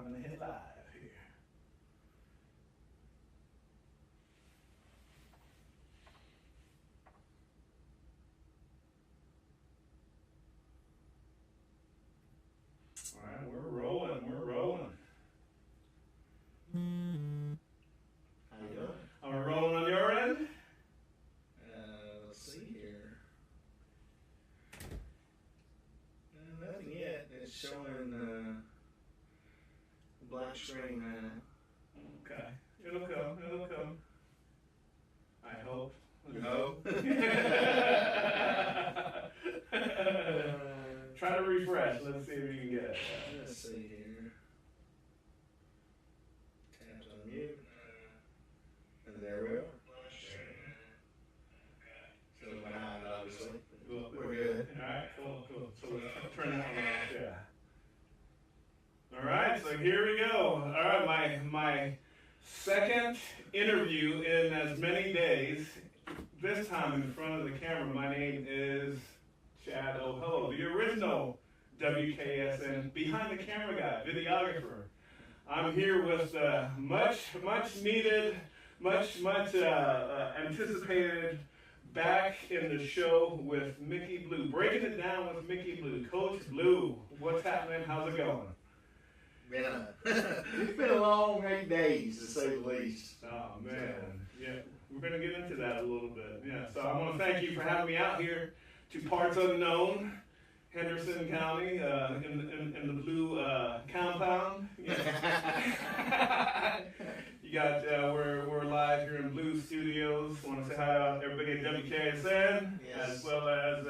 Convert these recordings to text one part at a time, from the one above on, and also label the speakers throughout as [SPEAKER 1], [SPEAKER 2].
[SPEAKER 1] I'm going to hit live here. All right, we're rolling.
[SPEAKER 2] How you doing?
[SPEAKER 1] Are we rolling on your end?
[SPEAKER 2] Let's see here. Nothing yet. It's showing black screen right now.
[SPEAKER 1] Okay. It'll come. I hope.
[SPEAKER 2] You hope?
[SPEAKER 1] Try to refresh. Let's see if we can get it.
[SPEAKER 2] Let's see here. Taps on mute. And there we are. Still behind, obviously. We're good.
[SPEAKER 1] All right, cool. So let's turn that one off. Yeah. All right, so here we go. All right, my second interview in as many days. This time in front of the camera. My name is Chad O'Hello, the original WKSN behind the camera guy, videographer. I'm here with much needed, much anticipated back in the show with Mickey Blue. Breaking it down with Mickey Blue. Coach Blue, what's happening? How's it going?
[SPEAKER 2] Been a long 8 days, to say the least.
[SPEAKER 1] Oh, man. Yeah, we're going to get into that a little bit. Yeah, so I want to thank you for having me out here to parts unknown, Henderson County, in the Blue compound. Yeah. You got, we're live here in Blue Studios. I want to say hi to everybody at WKSN,
[SPEAKER 2] Yes.
[SPEAKER 1] as well as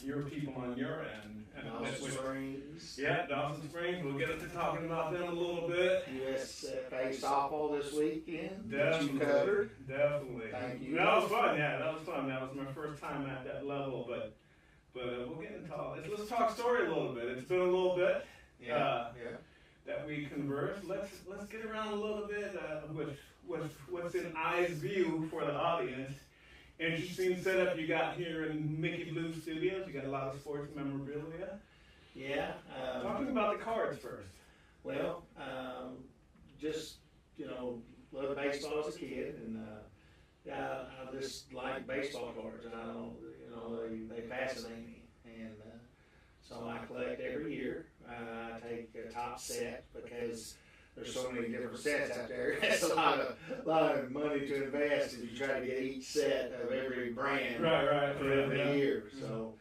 [SPEAKER 1] your people on your end.
[SPEAKER 2] Dawson Springs.
[SPEAKER 1] Yeah, Dawson Springs. We'll get into talking about them a little bit.
[SPEAKER 2] USFA softball this weekend. That you
[SPEAKER 1] Definitely.
[SPEAKER 2] covered.
[SPEAKER 1] Definitely.
[SPEAKER 2] Thank you.
[SPEAKER 1] That was fun. Yeah, that was fun. That was my first time at that level, but we'll get into all this. Let's talk story a little bit. It's been a little bit that we conversed. Let's get around a little bit with what's in eyes view for the audience. Interesting setup you got here in Mickey Blue Studios. You got a lot of sports memorabilia.
[SPEAKER 2] Yeah.
[SPEAKER 1] Talking about the cards first.
[SPEAKER 2] Well, just, loved baseball as a kid, and I just like baseball cards, and I don't, they fascinate me, and so I collect every year. I take a top set because there's so many different sets out there. That's a lot of money to invest if you try to get each set of every brand
[SPEAKER 1] Right.
[SPEAKER 2] for every year. So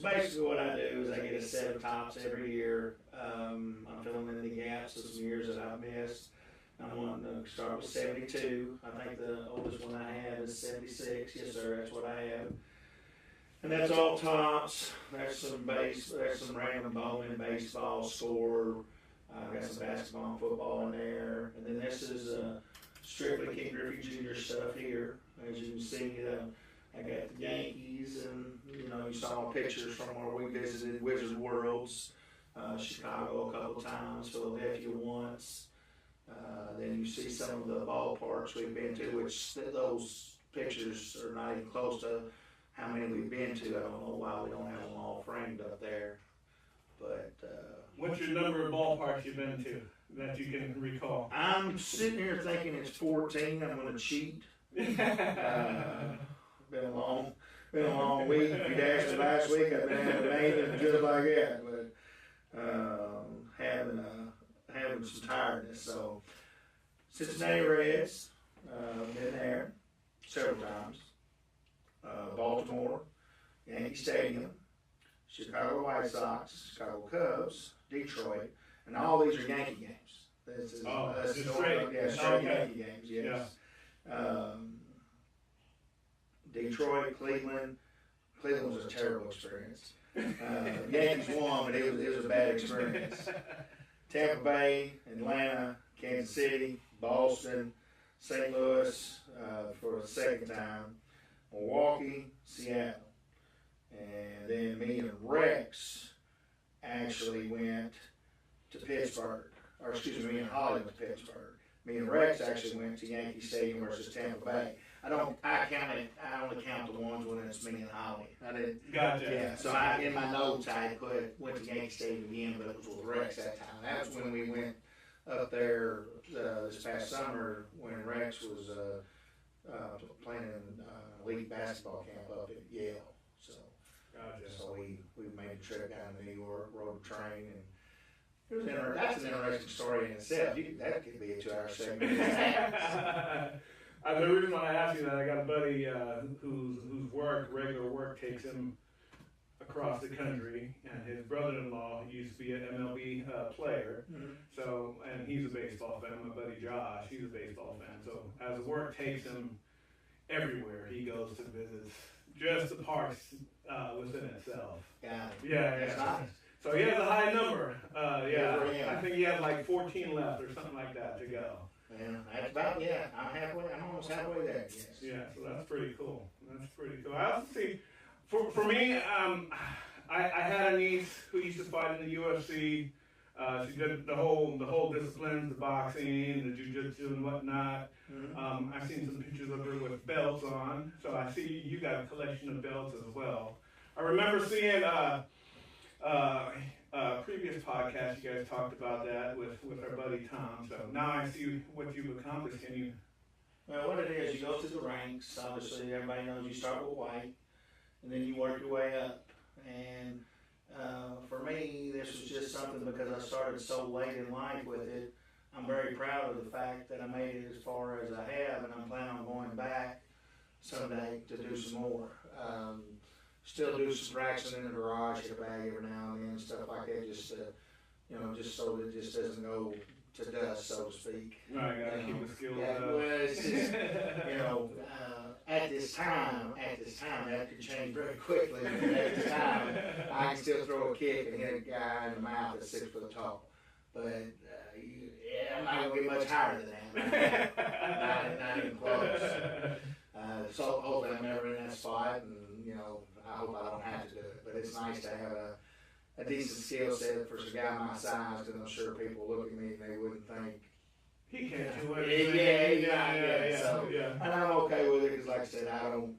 [SPEAKER 2] basically what I do is I get a set of tops every year. I'm filling in the gaps of some years that I've missed. I'm wanting to start with 72. I think the oldest one I have is 76. Yes, sir, that's what I have. And that's all tops. There's some random Bowman baseball score. I've got some basketball and football in there. And then this is strictly King Griffey Jr. stuff here. As you can see, I got the Yankees, and you saw pictures from where we visited Wizard Worlds, Chicago a couple times, Philadelphia once. Then you see some of the ballparks we've been to, which those pictures are not even close to how many we've been to. I don't know why we don't have them all framed up there. But
[SPEAKER 1] What's your number of ballparks you've been to that you can recall?
[SPEAKER 2] I'm sitting here thinking it's 14. I'm going to cheat. Been a long week. If you'd asked me last week, I'd been having a name just like that. But having some tiredness. So Cincinnati Reds, been there several times. Baltimore, Yankee Stadium, Chicago White Sox, Chicago Cubs, Detroit, and all these are Yankee games.
[SPEAKER 1] That's straight.
[SPEAKER 2] Straight Yankee games, yes.
[SPEAKER 1] Yeah.
[SPEAKER 2] Detroit, Cleveland. Cleveland was a terrible experience. Yankees won, but it was a bad experience. Tampa Bay, Atlanta, Kansas City, Boston, St. Louis for the second time, Milwaukee, Seattle. And then me and Rex actually went to Pittsburgh, or excuse me, and Holly went to Pittsburgh. Me and Rex actually went to Yankee Stadium versus Tampa Bay. I only count the ones when it's me and Holly. I didn't.
[SPEAKER 1] Gotcha.
[SPEAKER 2] Yeah. So in my notes I went to Yankee Stadium again, but it was with Rex that time. That was when we went up there this past summer when Rex was playing in elite basketball camp up at Yale. So,
[SPEAKER 1] Gotcha.
[SPEAKER 2] so we made a trip down to New York, rode a train, and it was that's an interesting story in itself. That could be a 2-hour segment.
[SPEAKER 1] The reason why I asked you that, I got a buddy whose regular work takes him across the country, and his brother-in-law used to be an MLB player.
[SPEAKER 2] Mm-hmm.
[SPEAKER 1] So, and he's a baseball fan. My buddy Josh, he's a baseball fan. So, as work takes him everywhere, he goes to visit just the parks within itself. Yeah.
[SPEAKER 2] Nice.
[SPEAKER 1] So he has a high number. I think he has like 14 left or something like that to go.
[SPEAKER 2] Yeah, that's about, I'm almost halfway there. Yes.
[SPEAKER 1] Yeah, so that's pretty cool. I also see, for me, I had a niece who used to fight in the UFC. She did the whole disciplines, the boxing, the jiu-jitsu and whatnot.
[SPEAKER 2] Mm-hmm.
[SPEAKER 1] I've seen some pictures of her with belts on, so I see you got a collection of belts as well. I remember seeing previous podcast, you guys talked about that with our buddy Tom. So now I see what you've accomplished. Can you?
[SPEAKER 2] Well, what it is, you go through the ranks. Obviously, everybody knows you start with white, and then you work your way up. And for me, this was just something because I started so late in life with it. I'm very proud of the fact that I made it as far as I have, and I'm planning on going back someday to do some more. Still do some practicing in the garage, get a bag every now and then, stuff like that, just so that it just doesn't go to dust, so to speak.
[SPEAKER 1] Right, gotta keep the skills up.
[SPEAKER 2] Well, it's just, at this time, that could change very quickly. But at this time, I can still throw a kick and hit a guy in the mouth that's 6 foot tall. But I'm not gonna get much higher than that. Not even close. So hopefully I'm never in that spot, and I hope I don't have to do it. But it's nice to have a decent skill set for a guy my size, because I'm sure people look at me and they wouldn't think
[SPEAKER 1] he can't do it.
[SPEAKER 2] Yeah. So, and I'm okay with it because, like I said, I don't.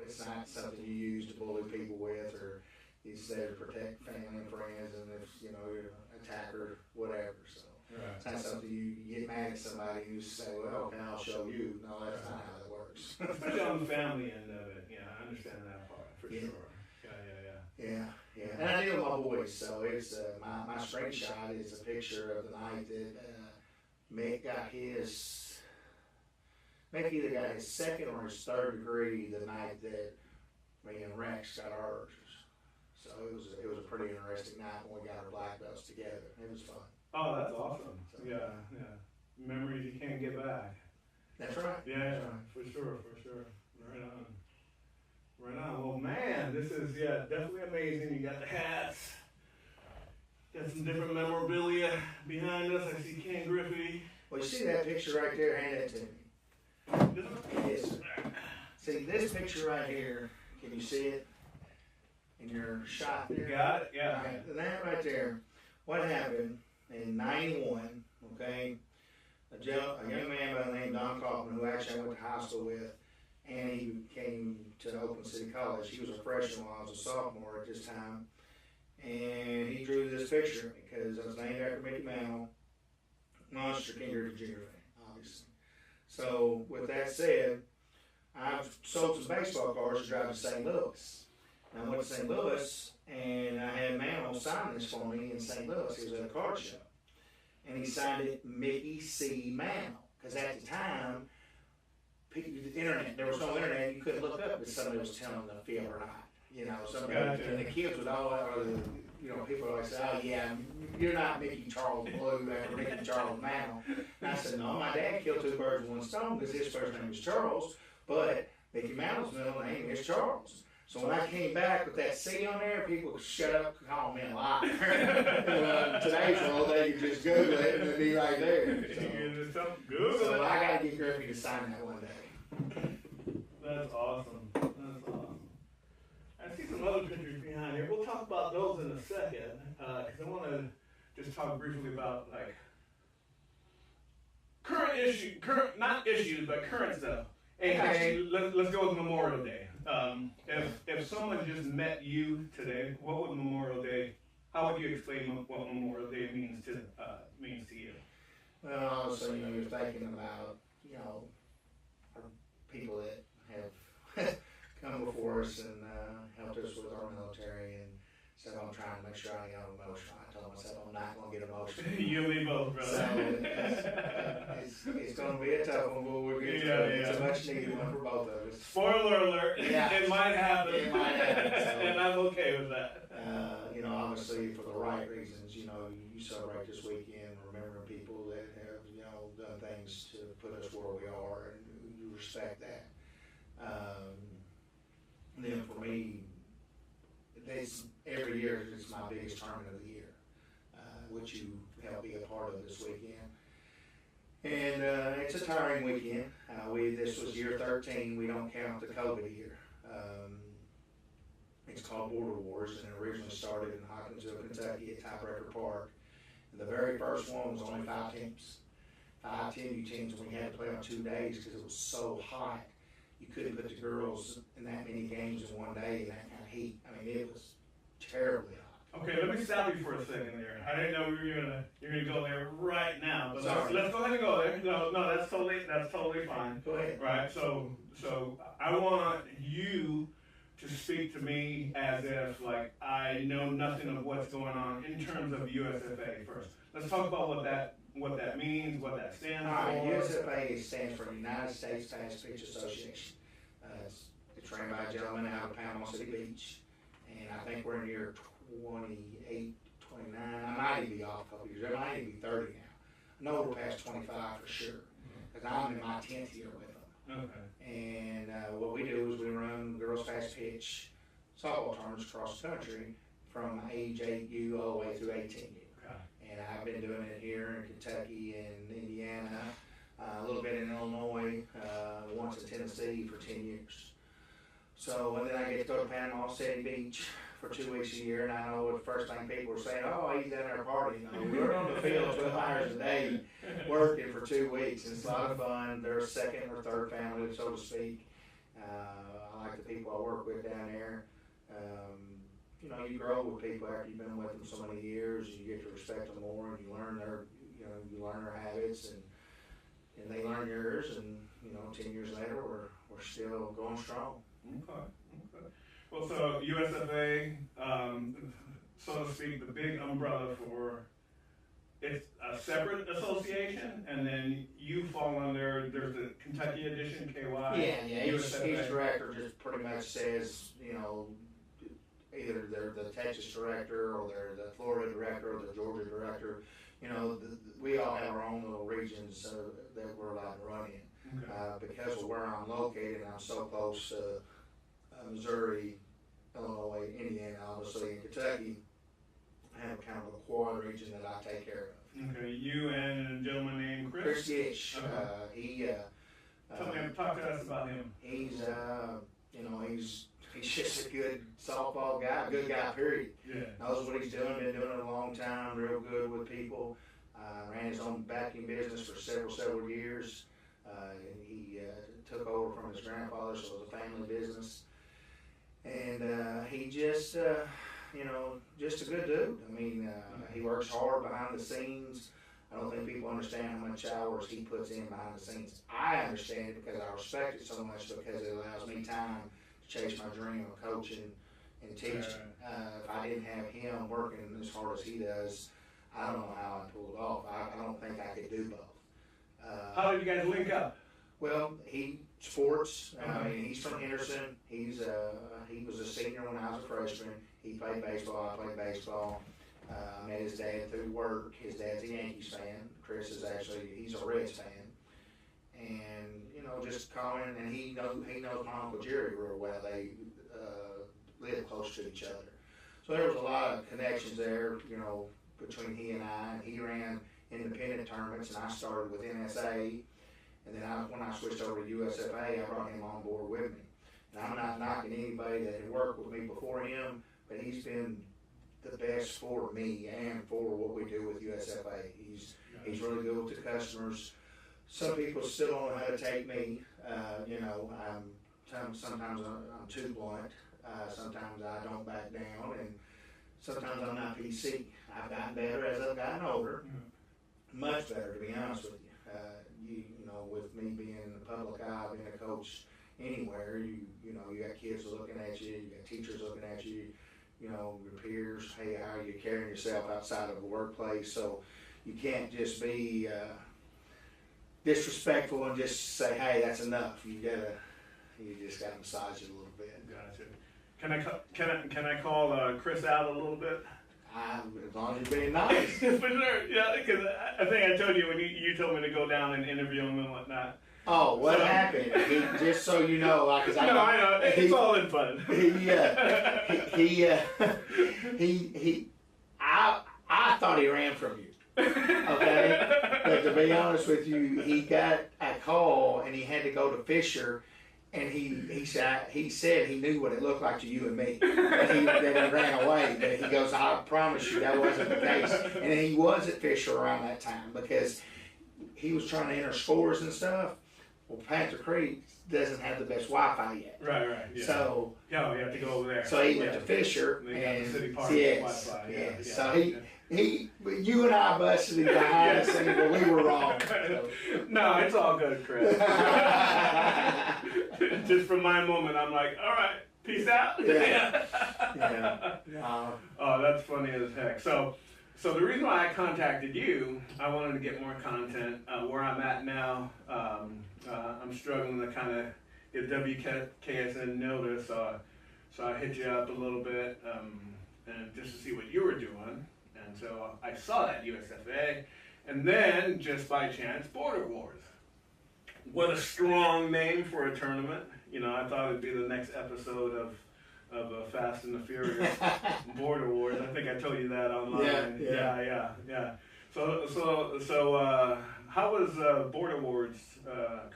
[SPEAKER 2] It's not something you use to bully people with, or you say to protect family and friends, and if you're an attacker, whatever. So it's not something you get mad at somebody and you say, well, okay, I'll show you. No, that's not how it works.
[SPEAKER 1] Especially on the family end of it. Yeah, I understand that part for sure. Yeah.
[SPEAKER 2] And I deal with my boys, so it's my screenshot is a picture of the night that Mick either got his second or his third degree the night that me and Rex got ours. So it was a pretty interesting night when we got our black belts together. It was fun.
[SPEAKER 1] Oh, that's awesome. So, yeah. Memories you can't get back.
[SPEAKER 2] That's right.
[SPEAKER 1] Yeah,
[SPEAKER 2] that's right.
[SPEAKER 1] For sure. Right on. Well, man, this is definitely amazing. You got the hats. Got some different memorabilia behind us. I see Ken Griffey.
[SPEAKER 2] Well, you see that picture right there? Hand that to me. Yes. See this picture right here. Can you see it? In your shot there?
[SPEAKER 1] You got it? Yeah.
[SPEAKER 2] Right. That right there. What happened in '91? Okay, a young man by the name of Don Kaufman, who actually I went to high school with, and he came to Oakland City College. He was a freshman while I was a sophomore at this time, and he drew this picture because I was named after Mickey Mantle, Monster King Griffey Jr. fan, obviously. So with that said, I've sold some baseball cards to drive to St. Louis. And I went to St. Louis, and I had Mantle sign this for me in St. Louis. He was at a card show. And he signed it Mickey C. Mantle. Because at the time, there was no internet. You couldn't look up if somebody was telling the field or not. And the kids would all, people always say, oh yeah, you're not Mickey Charles Blue after Mickey Charles Mantle. And I said, no, my dad killed 2 birds with 1 stone because his first name was Charles, but Mickey Mantle's middle name is Charles. So when I came back with that C on there, people would shut up and call me a liar. In today's world, they can just Google it and it'll be right there. So I got to get Griffey to sign that one day.
[SPEAKER 1] That's awesome. I see some other pictures behind here. We'll talk about those in a second, because I want to just talk briefly about not issues, but current stuff. Hey, let's go with Memorial Day. If someone just met you today, what would Memorial Day How would you explain what Memorial Day means to you?
[SPEAKER 2] Well, obviously, you're thinking about, people that have come before us and helped us with our military, and so I'm trying to make sure I got emotional. I told myself I'm not going to get emotional.
[SPEAKER 1] You and me both, brother.
[SPEAKER 2] So it's going to be a tough one, but we'll get through it. It's a much needed one for both of us.
[SPEAKER 1] Spoiler alert, it might happen.
[SPEAKER 2] It might happen. So,
[SPEAKER 1] and I'm okay with that.
[SPEAKER 2] Obviously for the right reasons, you celebrate this weekend, remembering people that have, done things to put us where we are, and you respect that. Then for me, every year is my biggest tournament of the year, which you helped be a part of this weekend. And it's a tiring weekend. This was year 13. We don't count the COVID year. It's called Border Wars, and it originally started in Hopkinsville, Kentucky at Tiebreaker Park. And the very first one was only 5 teams. 5 10U teams, and we had to play on 2 days because it was so hot. You couldn't put the girls in that many games in one day in that kind of heat. I mean, it was terribly hot.
[SPEAKER 1] Okay, let me stop you for a second there. I didn't know you're gonna go there right now, but let's go ahead and go there. No, that's totally fine.
[SPEAKER 2] Go ahead.
[SPEAKER 1] Right. So I want you to speak to me as if like I know nothing of what's going on in terms of USFA first. Let's talk about what that means, what that stands for.
[SPEAKER 2] USFA stands for United States Fast Pitch Association. It's ran by a gentleman out of Panama City Beach, and I think we're in year 28, 29. I might even be off a couple years. I might even be 30 now. I know we're past 25 for sure, because I'm in my 10th year with them.
[SPEAKER 1] Okay.
[SPEAKER 2] And what we do is we run girls fast pitch softball tournaments across the country from age 8U all the way through 18U.
[SPEAKER 1] Okay.
[SPEAKER 2] And I've been doing it here in Kentucky and Indiana, a little bit in Illinois, once in Tennessee for 10 years. So and then I get to go to Panama City Beach for 2 weeks a year, and I know the first thing people are saying, oh, he's down there partying. We're on the field 12 hours a day working for 2 weeks, and it's a lot of fun. They're a second or third family, so to speak. I like the people I work with down there. You grow with people after you've been with them so many years. You get to respect them more, and you learn their habits, and they learn yours. And 10 years later, we're still going strong.
[SPEAKER 1] Okay. Well, so USFA, so to speak, the big umbrella for it's a separate association, and then you fall under. There's the Kentucky edition, KY.
[SPEAKER 2] Yeah. Each director just pretty much says, either they're the Texas director, or they're the Florida director, or the Georgia director. We all have our own little regions that we're allowed to run in.
[SPEAKER 1] Okay.
[SPEAKER 2] Because of where I'm located, I'm so close to Missouri, Illinois, Indiana, obviously, and Kentucky. I have kind of a quad region that I take care of.
[SPEAKER 1] Okay, you and a gentleman named Chris?
[SPEAKER 2] Chris Gish.
[SPEAKER 1] Okay. Talk to us about him.
[SPEAKER 2] He's just a good softball guy, a good guy, period.
[SPEAKER 1] Yeah.
[SPEAKER 2] Knows what he's doing, been doing it a long time, real good with people. Ran his own backing business for several years. He took over from his grandfather, so it was a family business. And he just a good dude. I mean, he works hard behind the scenes. I don't think people understand how much hours he puts in behind the scenes. I understand it because I respect it so much, because it allows me time to chase my dream of coaching and teaching. If I didn't have him working as hard as he does, I don't know how I'd pull it off. I don't think I could do both.
[SPEAKER 1] How did you guys link up?
[SPEAKER 2] Well, sports. I mean, he's from Henderson. He was a senior when I was a freshman. He played baseball. I played baseball. Met his dad through work. His dad's a Yankees fan. Chris is he's a Reds fan. And just calling, and he knows my Uncle Jerry real well. They live close to each other. So there was a lot of connections there, between he and I. And he ran independent tournaments, and I started with NSA. And then when I switched over to USFA, I brought him on board with me. And I'm not knocking anybody that had worked with me before him, but he's been the best for me and for what we do with USFA. He's really good with the customers. Some people still don't know how to take me. Sometimes I'm too blunt. Sometimes I don't back down, and sometimes I'm not PC. I've gotten better as I've gotten older, much better, to be honest with you. You know, with me being in the public eye, being a coach anywhere, you know, you got kids looking at you, you got teachers looking at you, you know, your peers, hey, how are you carrying yourself outside of the workplace? So you can't just be disrespectful and just say, hey, that's enough. You just gotta massage it a little bit.
[SPEAKER 1] Gotcha. Can I call Chris out a little bit?
[SPEAKER 2] As long as you're being nice.
[SPEAKER 1] For sure, yeah, because I think I told you when you told me to go down and interview him and whatnot.
[SPEAKER 2] Oh, what happened? Just so you know, like, I
[SPEAKER 1] know, it's all in fun.
[SPEAKER 2] I thought he ran from you. Okay, but to be honest with you, he got a call and he had to go to Fisher. And he said he knew what it looked like to you and me. And he ran away. But he goes, I promise you that wasn't the case. And he was at Fisher around that time because he was trying to enter scores and stuff. Well, Panther Creek doesn't have the best Wi-Fi yet.
[SPEAKER 1] Right. Yeah.
[SPEAKER 2] So
[SPEAKER 1] you have to go over there.
[SPEAKER 2] So he went to Fisher.
[SPEAKER 1] And they got the city park Wi-Fi.
[SPEAKER 2] Yeah. So you and I busted him behind the scenes, but we were wrong. So.
[SPEAKER 1] No, it's all good, Chris. Just from my moment, I'm like, all right, peace out.
[SPEAKER 2] Yeah.
[SPEAKER 1] Oh, that's funny as heck. So the reason why I contacted you, I wanted to get more content. Where I'm at now, I'm struggling to kind of get WKSN notice. So I hit you up a little bit, and just to see what you were doing. And so I saw that USFA, and then just by chance, Border Wars. What a strong name for a tournament. You know, I thought it'd be the next episode of Fast and the Furious, Border Wars. I think I told you that online. Yeah. So how was Border Wars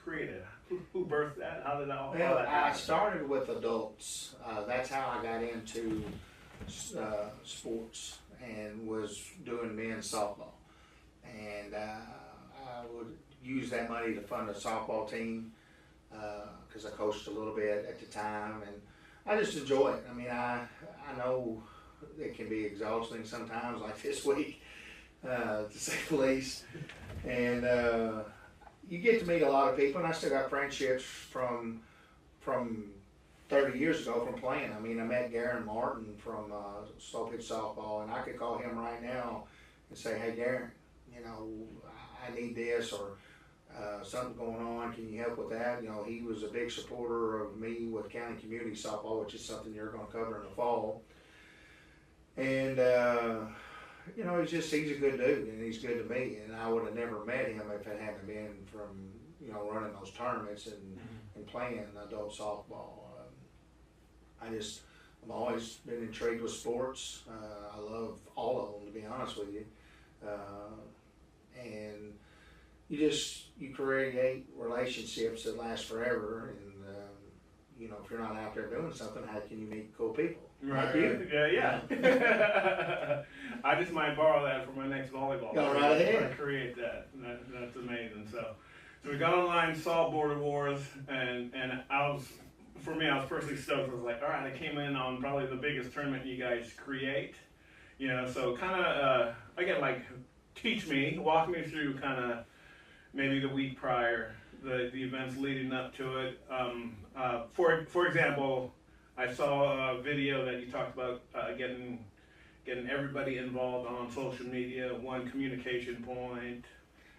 [SPEAKER 1] created? Who birthed that? How did that all?
[SPEAKER 2] Well, I started with adults. That's how I got into sports and was doing men's softball. And I would use that money to fund a softball team because I coached a little bit at the time, and I just enjoy it. I mean, I know it can be exhausting sometimes, like this week, to say the least. And you get to meet a lot of people, and I still got friendships from 30 years ago from playing. I mean, I met Garen Martin from Slow Pitch Softball, and I could call him right now and say, hey, Garen, you know, I need this, or something going on, can you help with that? You know, he was a big supporter of me with County Community Softball, which is something you're going to cover in the fall. And, you know, he's a good dude, and he's good to me, and I would have never met him if it hadn't been from, you know, running those tournaments and playing adult softball. I've always been intrigued with sports. I love all of them, to be honest with you. And you create relationships that last forever. And, you know, if you're not out there doing something, how can you meet cool people?
[SPEAKER 1] Right.
[SPEAKER 2] Like you.
[SPEAKER 1] Yeah. I just might borrow that for my next volleyball.
[SPEAKER 2] Go right ahead.
[SPEAKER 1] I create that. That's amazing. So we got online, saw Border Wars, and I was personally stoked. I was like, all right, I came in on probably the biggest tournament you guys create. You know, so kind of, again, like, walk me through kind of maybe the week prior, the events leading up to it. For example, I saw a video that you talked about getting everybody involved on social media, one communication point.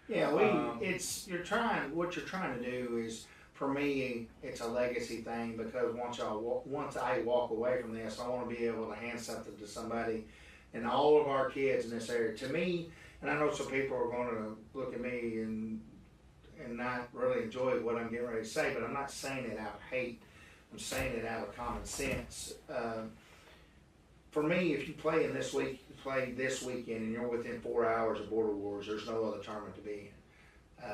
[SPEAKER 2] Yeah, what you're trying to do is, for me, it's a legacy thing, because once I walk away from this, I want to be able to hand something to somebody, and all of our kids in this area. To me, and I know some people are going to look at me and not really enjoy what I'm getting ready to say, but I'm not saying it out of hate. I'm saying it out of common sense. For me, if you play this weekend and you're within 4 hours of Border Wars, there's no other tournament to be in.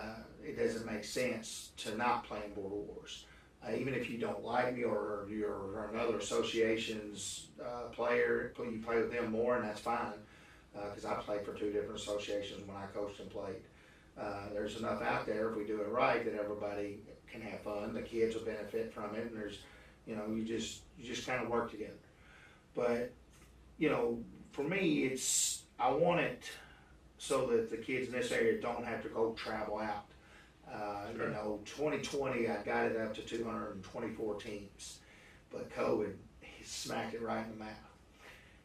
[SPEAKER 2] It doesn't make sense to not play in Border Wars. Even if you don't like me, or you're another association's player, you play with them more, and that's fine, because I played for 2 different associations when I coached and played. There's enough out there, if we do it right, that everybody can have fun. The kids will benefit from it, and you just kind of work together. But, you know, for me, I want it so that the kids in this area don't have to go travel out.
[SPEAKER 1] Sure.
[SPEAKER 2] 2020, I got it up to 224 teams, but COVID smacked it right in the mouth.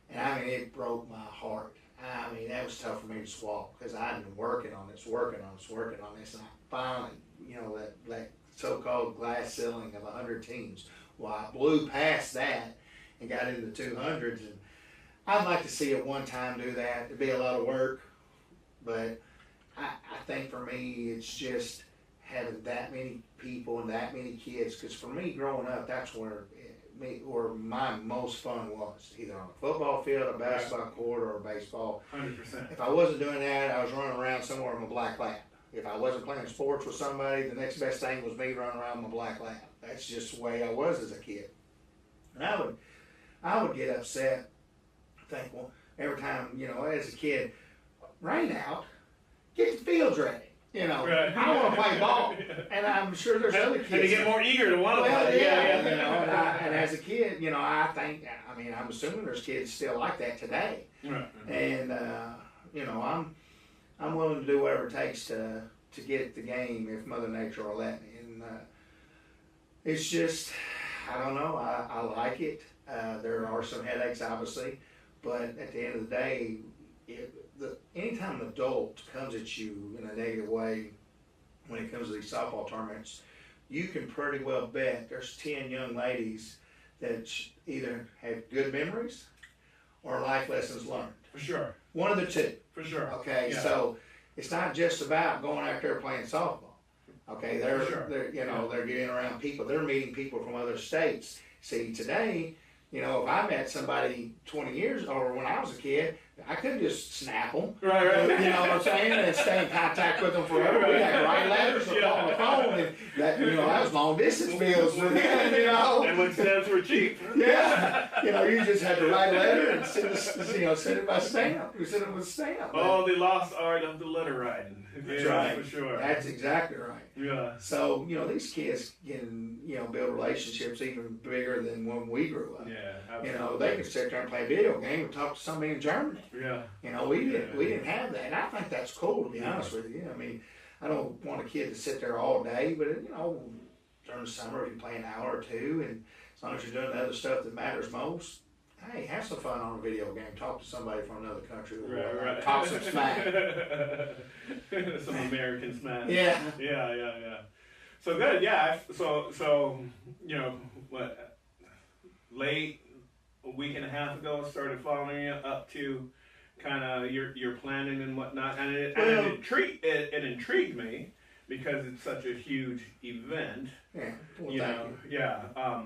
[SPEAKER 2] And I mean, it broke my heart. I mean, that was tough for me to swallow because I'd been working on this, and I finally, that so-called glass ceiling of 100 teams. Well, I blew past that and got into the 200s, and I'd like to see it one time do that. It'd be a lot of work, but I think for me, it's just having that many people and that many kids. Because for me, growing up, that's where my most fun was, either on a football field, a basketball court, or a baseball.
[SPEAKER 1] 100%.
[SPEAKER 2] If I wasn't doing that, I was running around somewhere with my black lab. If I wasn't playing sports with somebody, the next best thing was me running around with my black lab. That's just the way I was as a kid. And I would get upset, think, well, every time, as a kid, rain out, get the fields ready.
[SPEAKER 1] Right.
[SPEAKER 2] I want to play ball, and I'm sure there's other kids.
[SPEAKER 1] And you get more eager to want to play.
[SPEAKER 2] Yeah. And as a kid, I'm assuming there's kids still like that today.
[SPEAKER 1] Right.
[SPEAKER 2] And I'm willing to do whatever it takes to get the game if Mother Nature will let me. And it's just, I don't know. I like it. There are some headaches, obviously, but at the end of the day, anytime an adult comes at you in a negative way when it comes to these softball tournaments, you can pretty well bet there's 10 young ladies that either have good memories or life lessons learned.
[SPEAKER 1] For sure.
[SPEAKER 2] One of the two.
[SPEAKER 1] For sure.
[SPEAKER 2] Okay,
[SPEAKER 1] Yeah.
[SPEAKER 2] So it's not just about going out there playing softball. Okay, they're getting around people. They're meeting people from other states. See, today, if I met somebody 20 years or when I was a kid, I couldn't just snap them.
[SPEAKER 1] Right.
[SPEAKER 2] You know what I'm saying? And stay in contact with them forever. We had to write letters or call the phone, and that was long distance bills for them.
[SPEAKER 1] And when stamps were cheap.
[SPEAKER 2] Yeah. You just had to write a letter and send it by stamp. We sent it with stamp.
[SPEAKER 1] Oh, the lost art of the letter writing.
[SPEAKER 2] That's right.
[SPEAKER 1] For sure.
[SPEAKER 2] That's exactly right.
[SPEAKER 1] Yeah.
[SPEAKER 2] So, these kids can, build relationships even bigger than when we grew up.
[SPEAKER 1] Yeah, absolutely.
[SPEAKER 2] They could sit there and play a video game and talk to somebody in Germany.
[SPEAKER 1] Yeah.
[SPEAKER 2] We didn't have that. And I think that's cool, to be honest with you. I mean, I don't want a kid to sit there all day, but, during the summer, if you play an hour or two, and as long as you're doing the other stuff that matters most, hey, have some fun on a video game. Talk to somebody from another country.
[SPEAKER 1] Right.
[SPEAKER 2] Talk some smack.
[SPEAKER 1] Some American smack.
[SPEAKER 2] Yeah.
[SPEAKER 1] Yeah. So good. Yeah. So late a week and a half ago, I started following you up to kind of your planning and whatnot, and it intrigued me because it's such a huge event.
[SPEAKER 2] Yeah. Well, thank you.
[SPEAKER 1] Yeah.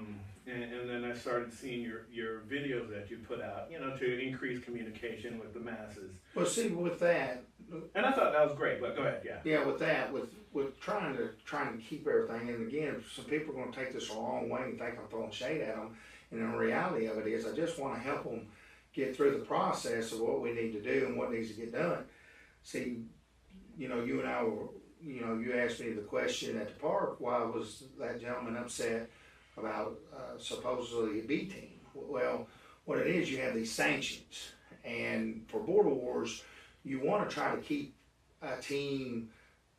[SPEAKER 1] And then I started seeing your videos that you put out, to increase communication with the masses.
[SPEAKER 2] Well, see, with that,
[SPEAKER 1] and I thought that was great. But go ahead, yeah.
[SPEAKER 2] Yeah, with that, with trying to keep everything, and again, some people are going to take this a long way and think I'm throwing shade at them. And the reality of it is, I just want to help them get through the process of what we need to do and what needs to get done. See, you and I were, you asked me the question at the park, why was that gentleman upset about supposedly a B team? Well, what it is, you have these sanctions, and for Border Wars, you want to try to keep a team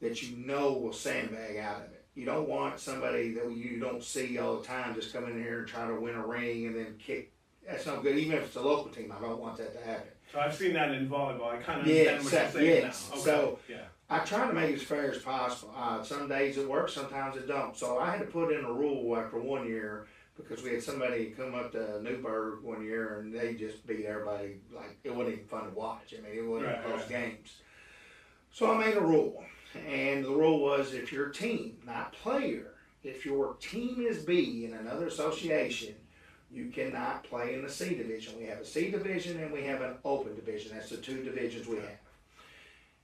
[SPEAKER 2] that will sandbag out of it. You don't want somebody that you don't see all the time just come in here and try to win a ring and then kick. That's not good. Even if it's a local team, I don't want that to happen.
[SPEAKER 1] So I've seen that in volleyball. I kind of understand what you're saying now. Okay.
[SPEAKER 2] So I try to make it as fair as possible. Some days it works, sometimes it don't. So I had to put in a rule after 1 year because we had somebody come up to Newburgh 1 year and they just beat everybody. Like, it wasn't even fun to watch. I mean, it wasn't even close games. So I made a rule. And the rule was, if your team, not player, if your team is B in another association, you cannot play in the C division. We have a C division and we have an open division. That's the two divisions we have.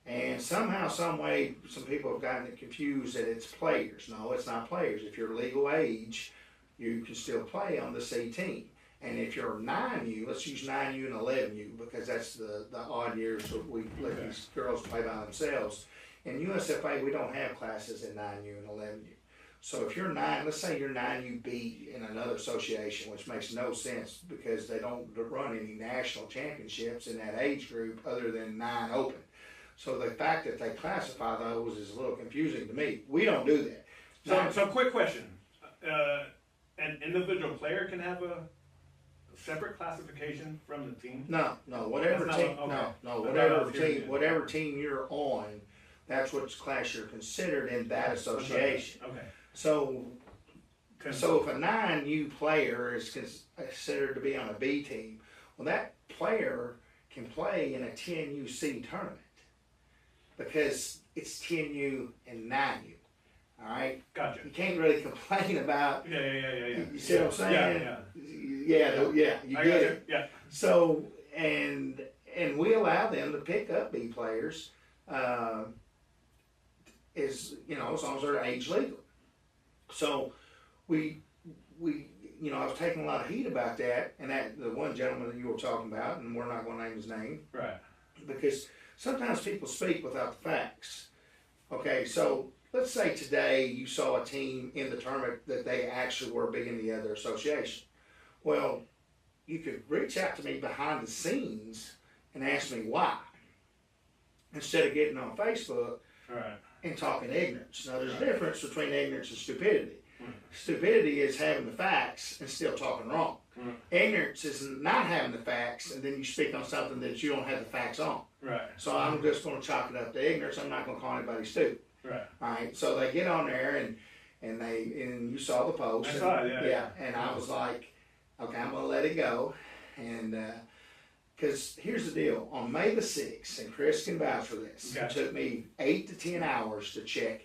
[SPEAKER 2] And somehow, some way, some people have gotten it confused that it's players. No, it's not players. If you're legal age, you can still play on the C team. And if you're 9U, let's use 9U and 11U because that's the odd years so we let these girls play by themselves. In USFA, we don't have classes in 9U and 11U. So if you're 9, let's say you're 9UB in another association, which makes no sense because they don't run any national championships in that age group other than 9 open. So the fact that they classify those is a little confusing to me. We don't do that.
[SPEAKER 1] So quick question. An individual player can have a separate classification from the team?
[SPEAKER 2] No, whatever team, whatever team you're on, that's what class you're considered in that association.
[SPEAKER 1] Okay.
[SPEAKER 2] So if a 9U player is considered to be on a B team, well, that player can play in a 10UC tournament because it's 10U and 9U. All right.
[SPEAKER 1] Gotcha.
[SPEAKER 2] You can't really complain about.
[SPEAKER 1] Yeah.
[SPEAKER 2] You see what I'm saying? Yeah. You get it.
[SPEAKER 1] Yeah.
[SPEAKER 2] So and we allow them to pick up B players, as long as they're age legal. So we I was taking a lot of heat about that, and that the one gentleman that you were talking about, and we're not going to name his name,
[SPEAKER 1] right?
[SPEAKER 2] Because sometimes people speak without the facts. Okay, so let's say today you saw a team in the tournament that they actually were beating the other association. Well, you could reach out to me behind the scenes and ask me why, instead of getting on Facebook and talking ignorance. Now, there's a difference between ignorance and stupidity. Stupidity is having the facts and still talking wrong. Ignorance is not having the facts and then you speak on something that you don't have the facts on.
[SPEAKER 1] Right.
[SPEAKER 2] So I'm just going to chalk it up to ignorance. I'm not going to call anybody stupid.
[SPEAKER 1] Right.
[SPEAKER 2] All right. So they get on there and you saw the post.
[SPEAKER 1] I saw it, yeah.
[SPEAKER 2] And I was like, okay, I'm going to let it go. And because here's the deal. On May the 6th, and Chris can vouch for this, It took me 8 to 10 hours to check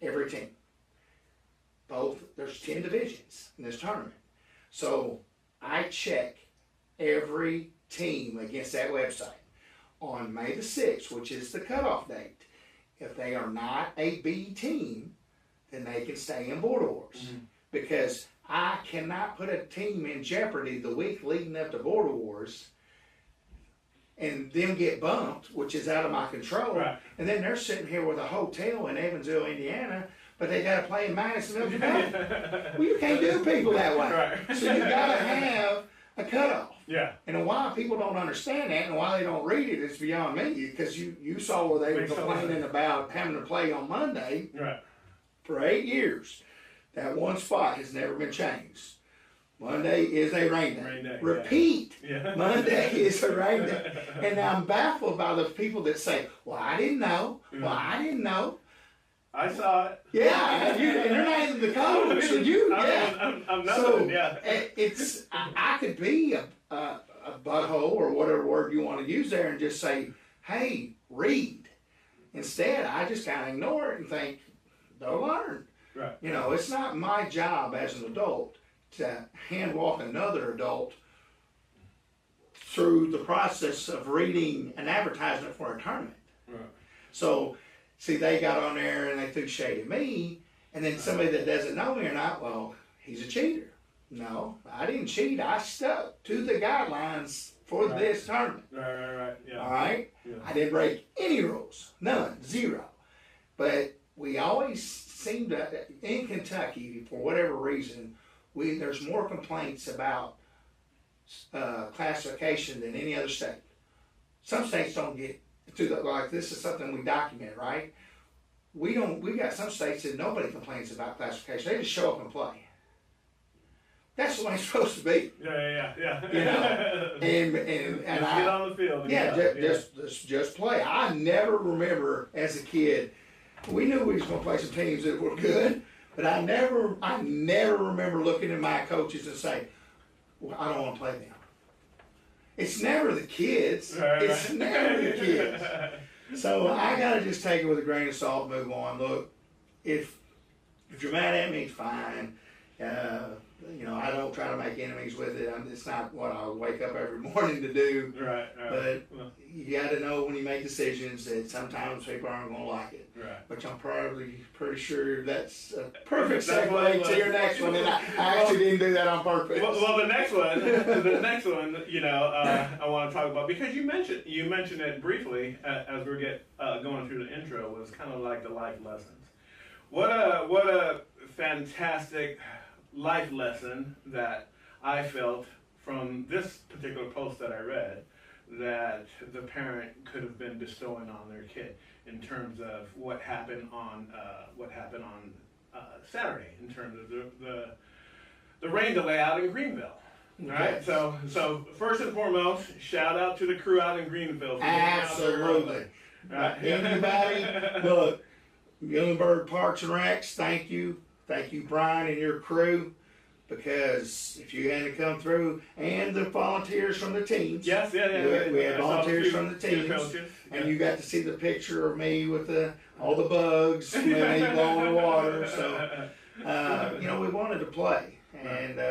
[SPEAKER 2] every team. There's 10 divisions in this tournament. So I check every team against that website. On May the 6th, which is the cutoff date, if they are not a B team, then they can stay in Border Wars. Mm-hmm. Because I cannot put a team in jeopardy the week leading up to Border Wars and them get bumped, which is out of my control. Right. And then they're sitting here with a hotel in Evansville, Indiana, but they got to play in Madison, Illinois. Well, you can't do people that way. Right. So you got to have a cutoff.
[SPEAKER 1] Yeah.
[SPEAKER 2] And why people don't understand that and why they don't read it is beyond me. Because you saw where they were complaining about having to play on Monday for 8 years. That one spot has never been changed. Monday is a rain day. Repeat. Yeah. Monday is a rain day. And I'm baffled by the people that say, well, I didn't know. Well, I didn't know.
[SPEAKER 1] I saw it.
[SPEAKER 2] Yeah, and they're not even the coach. So
[SPEAKER 1] I'm nothing. Yeah.
[SPEAKER 2] I could be a butthole or whatever word you want to use there and just say, hey, read. Instead, I just kind of ignore it and think, they'll learn.
[SPEAKER 1] Right.
[SPEAKER 2] It's not my job as an adult to hand walk another adult through the process of reading an advertisement for a tournament. Right. So, see, they got on there and they threw shade at me, and then somebody that doesn't know me or not, well, he's a cheater. No, I didn't cheat. I stuck to the guidelines for this tournament.
[SPEAKER 1] Right. Yeah.
[SPEAKER 2] All right? Yeah. I didn't break any rules. None. 0. But we always seem to, in Kentucky, for whatever reason, there's more complaints about classification than any other state. Some states don't get like this is something we document, right? We got some states that nobody complains about classification. They just show up and play. That's the way it's supposed to be.
[SPEAKER 1] Yeah.
[SPEAKER 2] And
[SPEAKER 1] get on the field.
[SPEAKER 2] Just play. I never remember as a kid. We knew we was going to play some teams that were good, but I never remember looking at my coaches and saying, well, I don't want to play them. It's never the kids. It's never the kids. So I got to just take it with a grain of salt and move on. Look, if you're mad at me, fine. I don't try to make enemies with it. It's not what I wake up every morning to do.
[SPEAKER 1] Right.
[SPEAKER 2] But you got to know when you make decisions that sometimes people aren't going to like it.
[SPEAKER 1] Right.
[SPEAKER 2] Which I'm probably pretty sure that's a perfect segue to your next one. And I actually didn't do that on purpose.
[SPEAKER 1] Well, the next one, I want to talk about, because you mentioned it briefly as we get going through the intro, was kind of like the life lessons. What a fantastic life lesson that I felt from this particular post that I read, that the parent could have been bestowing on their kid in terms of what happened on Saturday, in terms of the rain delay out in Greenville. All right, so first and foremost, shout out to the crew out in Greenville.
[SPEAKER 2] Absolutely.
[SPEAKER 1] Right.
[SPEAKER 2] Anybody, look, Muhlenberg Parks and Recs, thank you, Brian and your crew, because if you hadn't come through, and the volunteers from the teams.
[SPEAKER 1] Yes,
[SPEAKER 2] we had volunteers from the teams,
[SPEAKER 1] coaches,
[SPEAKER 2] and you got to see the picture of me with all the bugs, me blowing the water. So, we wanted to play, and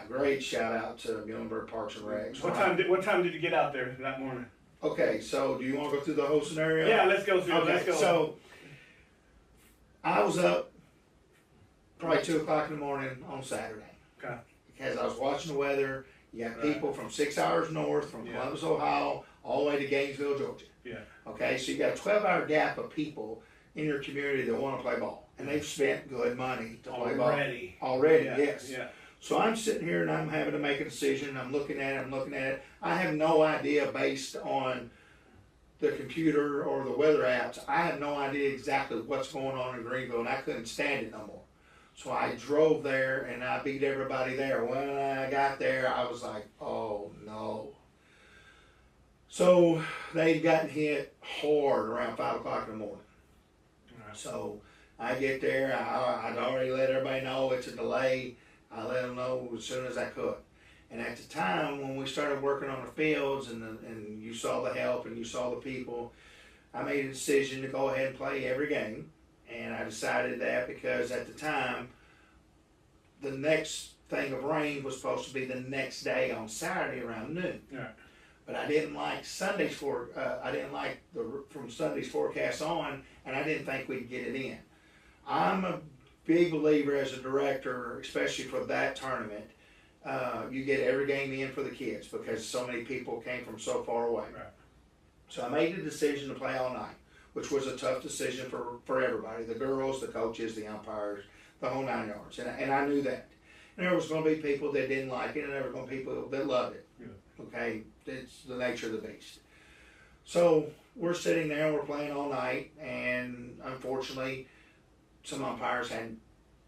[SPEAKER 2] great shout out to Muhlenberg Parks and Recs.
[SPEAKER 1] What time did you get out there that morning?
[SPEAKER 2] Okay, so do you want to go through the whole scenario?
[SPEAKER 1] Yeah, let's go through.
[SPEAKER 2] Okay,
[SPEAKER 1] let's go.
[SPEAKER 2] So I was up probably 2 o'clock in the morning on Saturday.
[SPEAKER 1] Okay.
[SPEAKER 2] Because I was watching the weather. You got people from 6 hours north, from Columbus, Ohio, all the way to Gainesville, Georgia.
[SPEAKER 1] Yeah.
[SPEAKER 2] Okay, so you got a 12-hour gap of people in your community that want to play ball. And they've spent good money to play ball. Already,
[SPEAKER 1] yeah.
[SPEAKER 2] yes.
[SPEAKER 1] Yeah.
[SPEAKER 2] So I'm sitting here and I'm having to make a decision. I'm looking at it. I have no idea, based on the computer or the weather apps, I have no idea exactly what's going on in Greenville, and I couldn't stand it no more. So I drove there and I beat everybody there. When I got there, I was like, oh no. So they'd gotten hit hard around 5 o'clock in the morning.
[SPEAKER 1] Right.
[SPEAKER 2] So I get there, I'd already let everybody know it's a delay. I let them know as soon as I could. And at the time, when we started working on the fields and you saw the help and you saw the people, I made a decision to go ahead and play every game. And I decided that because at the time, the next thing of rain was supposed to be the next day on Saturday around noon.
[SPEAKER 1] Yeah.
[SPEAKER 2] But I didn't like from Sunday's forecast on, and I didn't think we'd get it in. I'm a big believer as a director, especially for that tournament. You get every game in for the kids because so many people came from so far away.
[SPEAKER 1] Right.
[SPEAKER 2] So I made the decision to play all night, which was a tough decision for everybody, the girls, the coaches, the umpires, the whole 9 yards. And I knew that. And there was going to be people that didn't like it, and there were going to be people that loved it.
[SPEAKER 1] Yeah.
[SPEAKER 2] Okay? It's the nature of the beast. So we're sitting there, we're playing all night, and unfortunately, some umpires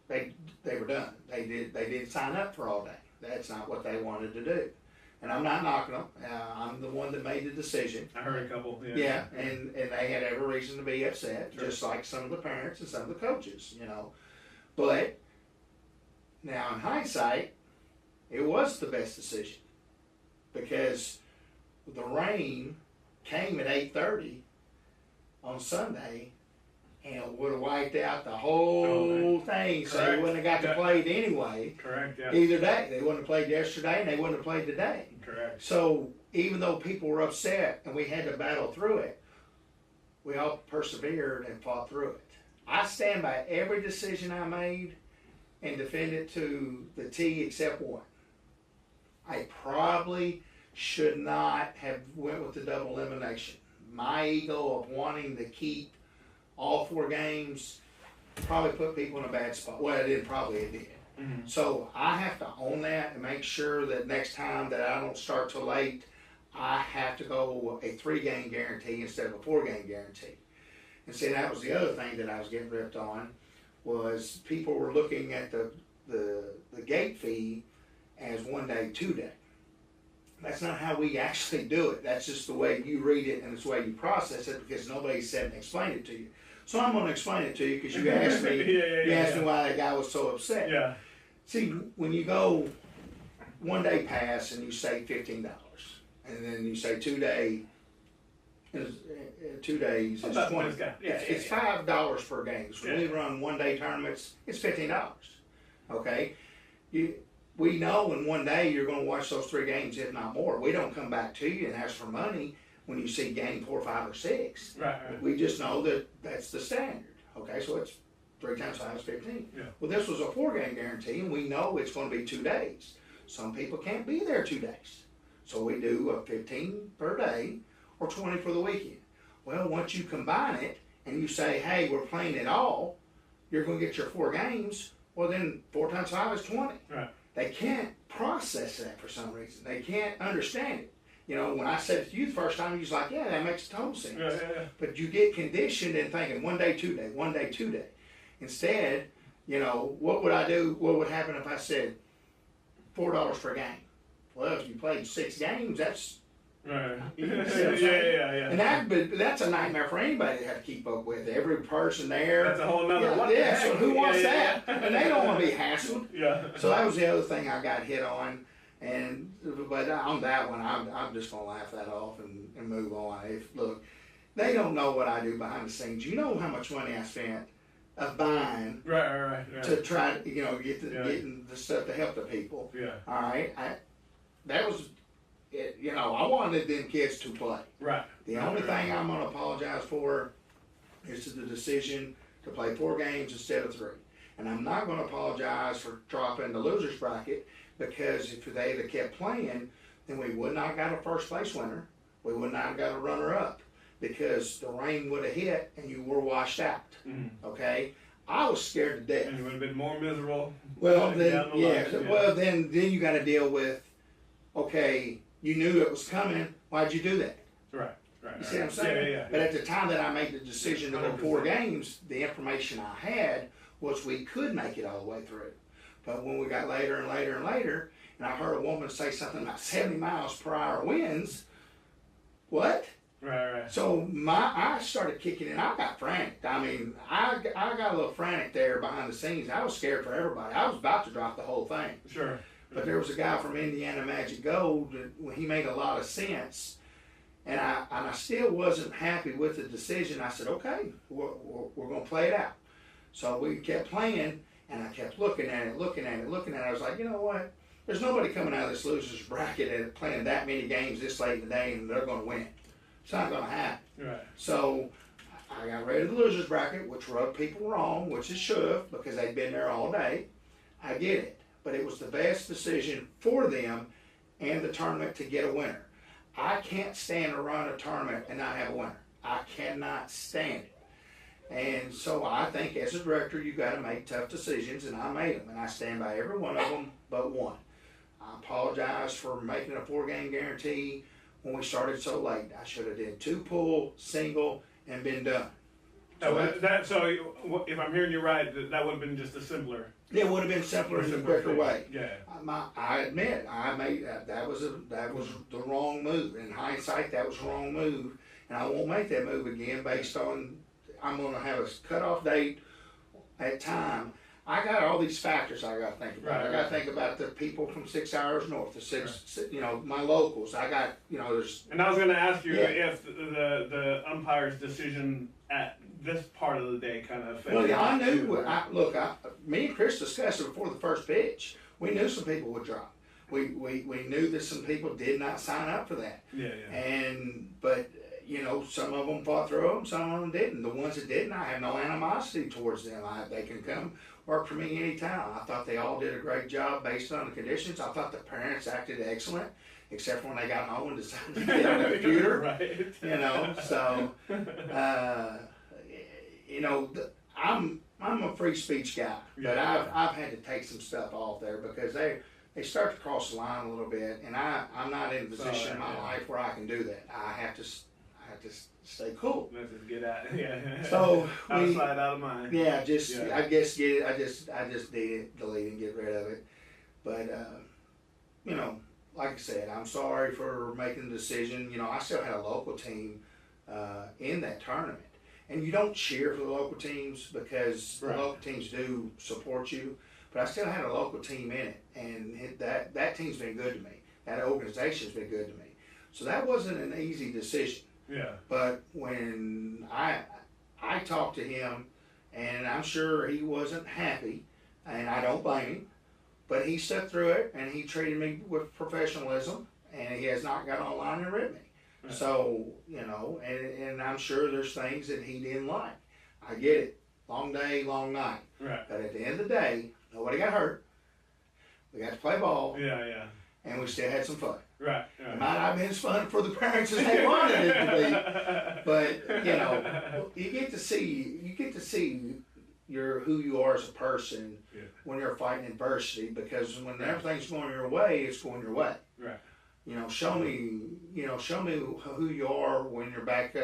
[SPEAKER 2] they were done. They didn't sign up for all day. That's not what they wanted to do. And I'm not knocking them. I'm the one that made the decision.
[SPEAKER 1] I heard a couple.
[SPEAKER 2] Yeah, and they had every reason to be upset, just like some of the parents and some of the coaches, But now in hindsight, it was the best decision because the rain came at 8:30 on Sunday, and it would have wiped out the whole thing. So they wouldn't have got to play it anyway.
[SPEAKER 1] Correct. Yeah.
[SPEAKER 2] Either day, they wouldn't have played yesterday, and they wouldn't have played today.
[SPEAKER 1] Correct.
[SPEAKER 2] So even though people were upset and we had to battle through it, we all persevered and fought through it. I stand by every decision I made and defend it to the T except one. I probably should not have went with the double elimination. My ego of wanting to keep all 4 games probably put people in a bad spot. Well, it did. Mm-hmm. So I have to own that and make sure that next time that I don't start too late, I have to go a 3-game guarantee instead of a 4-game guarantee. And see, that was the other thing that I was getting ripped on, was people were looking at the gate fee as 1 day, 2 day. That's not how we actually do it. That's just the way you read it and it's the way you process it because nobody said and explained it to you. So I'm going to explain it to you because you asked me. You asked me why that guy was so upset.
[SPEAKER 1] Yeah.
[SPEAKER 2] See, when you go 1 day pass and you say $15, and then you say 2 days is 20. It's $5 per game. So when we run 1 day tournaments, it's $15. Okay, we know in 1 day you're going to watch those 3 games, if not more. We don't come back to you and ask for money when you see game 4, 5, or 6.
[SPEAKER 1] Right.
[SPEAKER 2] We just know that that's the standard. Okay, so it's 3 times 5 is 15.
[SPEAKER 1] Yeah.
[SPEAKER 2] Well, this was a 4-game guarantee, and we know it's going to be 2 days. Some people can't be there 2 days. So we do a 15 per day or 20 for the weekend. Well, once you combine it, and you say, hey, we're playing it all, you're going to get your 4 games, well then 4 times 5 is 20.
[SPEAKER 1] Right.
[SPEAKER 2] They can't process that for some reason. They can't understand it. You know, when I said it to you the first time, you was like, yeah, that makes total sense.
[SPEAKER 1] Yeah.
[SPEAKER 2] But you get conditioned in thinking 1 day, 2 day, 1 day, 2 day. Instead, you know, what would I do? What would happen if I said $4 per game? Well, if you played 6 games, that's
[SPEAKER 1] Right.
[SPEAKER 2] you know what I'm saying?
[SPEAKER 1] Yeah.
[SPEAKER 2] And that's a nightmare for anybody to have to keep up with. Every person there.
[SPEAKER 1] That's a whole nother.
[SPEAKER 2] Yeah,
[SPEAKER 1] What the heck?
[SPEAKER 2] so who wants that? And they don't want to be hassled.
[SPEAKER 1] Yeah.
[SPEAKER 2] So that was the other thing I got hit on. But on that one, I'm just gonna laugh that off and move on. Look, they don't know what I do behind the scenes. You know how much money I spent of buying
[SPEAKER 1] Right.
[SPEAKER 2] to try to getting the stuff to help the people.
[SPEAKER 1] Yeah.
[SPEAKER 2] All right, that was it. You know, I wanted them kids to play.
[SPEAKER 1] Right.
[SPEAKER 2] The only thing I'm gonna apologize for is the decision to play 4 games instead of 3. And I'm not gonna apologize for dropping the losers bracket, because if they had kept playing, then we would not have got a first place winner. We would not have got a runner up, because the rain would have hit and you were washed out.
[SPEAKER 1] Mm-hmm.
[SPEAKER 2] Okay, I was scared to death.
[SPEAKER 1] And you would have been more miserable.
[SPEAKER 2] Well, then
[SPEAKER 1] down the
[SPEAKER 2] yeah.
[SPEAKER 1] line.
[SPEAKER 2] Well, then you got to deal with. Okay, you knew it was coming. Why'd you do that?
[SPEAKER 1] Right.
[SPEAKER 2] You see what I'm saying?
[SPEAKER 1] Yeah.
[SPEAKER 2] But at the time that I made the decision to go 4
[SPEAKER 1] 100%.
[SPEAKER 2] games, the information I had was we could make it all the way through. But when we got later and later, and I heard a woman say something about 70 miles per hour winds, what?
[SPEAKER 1] Right.
[SPEAKER 2] So I started kicking in. I got frantic. I mean, I got a little frantic there behind the scenes. I was scared for everybody. I was about to drop the whole thing.
[SPEAKER 1] Sure.
[SPEAKER 2] But there was a guy from Indiana Magic Gold that he made a lot of sense. And I still wasn't happy with the decision. I said, okay, we're going to play it out. So we kept playing, and I kept looking at it. I was like, you know what? There's nobody coming out of this loser's bracket and playing that many games this late in the day, and they're going to win. It's not going to happen.
[SPEAKER 1] Right.
[SPEAKER 2] So I got rid of the losers bracket, which rubbed people wrong, which it should have, because they'd been there all day. I get it. But it was the best decision for them and the tournament to get a winner. I can't stand to run a tournament and not have a winner. I cannot stand it. And so I think as a director, you got to make tough decisions, and I made them. And I stand by every one of them but one. I apologize for making a 4-game guarantee when we started so late. I should have did 2 pool, single, and been done.
[SPEAKER 1] So if I'm hearing you right, that would have been just a simpler.
[SPEAKER 2] It would have been simpler in a quicker way.
[SPEAKER 1] Yeah.
[SPEAKER 2] I admit, I made that was the wrong move. In hindsight, that was the wrong move, and I won't make that move again based on I'm going to have a cutoff date at time. I got all these factors I got to think about.
[SPEAKER 1] Right.
[SPEAKER 2] I got to think about the people from 6 hours north, my locals. I got, there's.
[SPEAKER 1] And I was going to ask you if the umpire's decision at this part of the day kind of affected.
[SPEAKER 2] Well, yeah, I knew.
[SPEAKER 1] Too.
[SPEAKER 2] Me and Chris discussed it before the first pitch. We knew some people would drop. We knew that some people did not sign up for that.
[SPEAKER 1] Yeah.
[SPEAKER 2] But some of them fought through them, some of them didn't. The ones that didn't, I have no animosity towards them. They can come work for me anytime. I thought they all did a great job based on the conditions. I thought the parents acted excellent, except for when they got home and decided to get on the computer.
[SPEAKER 1] Right.
[SPEAKER 2] So, I'm a free speech guy, but I've had to take some stuff off there because they start to cross the line a little bit, and I'm not in a position in my life where I can do that. I have to stay cool.
[SPEAKER 1] Let's just get out. Yeah.
[SPEAKER 2] So
[SPEAKER 1] outside, out of mind.
[SPEAKER 2] Yeah, I guess get it. I just delete and get rid of it. But like I said, I'm sorry for making the decision. I still had a local team in that tournament. And you don't cheer for the local teams because the local teams do support you. But I still had a local team in it, and that team's been good to me. That organization's been good to me. So that wasn't an easy decision.
[SPEAKER 1] Yeah.
[SPEAKER 2] But when I talked to him, and I'm sure he wasn't happy, and I don't blame him, but he stuck through it, and he treated me with professionalism, and he has not got online and written me. Right. So, and I'm sure there's things that he didn't like. I get it. Long day, long night.
[SPEAKER 1] Right.
[SPEAKER 2] But at the end of the day, nobody got hurt. We got to play ball.
[SPEAKER 1] Yeah.
[SPEAKER 2] And we still had some fun.
[SPEAKER 1] Right.
[SPEAKER 2] It might not have been as fun for the parents as they wanted it to be. But you get to see who you are as a person when you're fighting adversity, because when everything's going your way, it's going your way.
[SPEAKER 1] Right.
[SPEAKER 2] Show me who you are when your back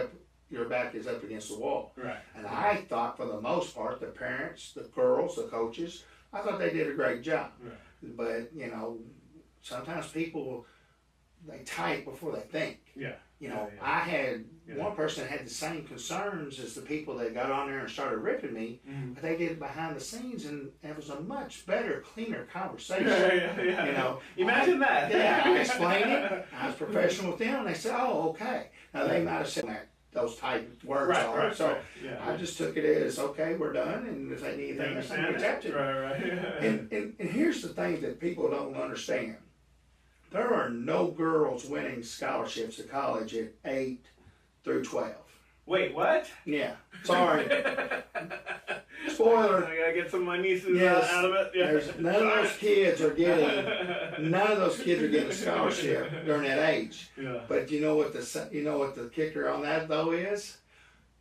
[SPEAKER 2] is up against the wall.
[SPEAKER 1] Right.
[SPEAKER 2] And I thought, for the most part, the parents, the girls, the coaches, I thought they did a great job.
[SPEAKER 1] Right.
[SPEAKER 2] But sometimes people, they type before they think.
[SPEAKER 1] Yeah.
[SPEAKER 2] I had one person that had the same concerns as the people that got on there and started ripping me, but they did it behind the scenes, and it was a much better, cleaner conversation.
[SPEAKER 1] Imagine that.
[SPEAKER 2] Yeah, I explained it. I was professional with them, and they said, "Oh, okay." Now they might have said those type words I just took it as, okay, we're done, and if they need anything, else, I'm accept it.
[SPEAKER 1] Right.
[SPEAKER 2] And here's the thing that people don't understand. There are no girls winning scholarships to college at 8 through 12.
[SPEAKER 1] Wait, what?
[SPEAKER 2] Yeah. Sorry. Spoiler.
[SPEAKER 1] I gotta get some of my nieces out of it. Yeah.
[SPEAKER 2] None of those kids are getting a scholarship during that age.
[SPEAKER 1] Yeah.
[SPEAKER 2] But you know what the kicker on that though is?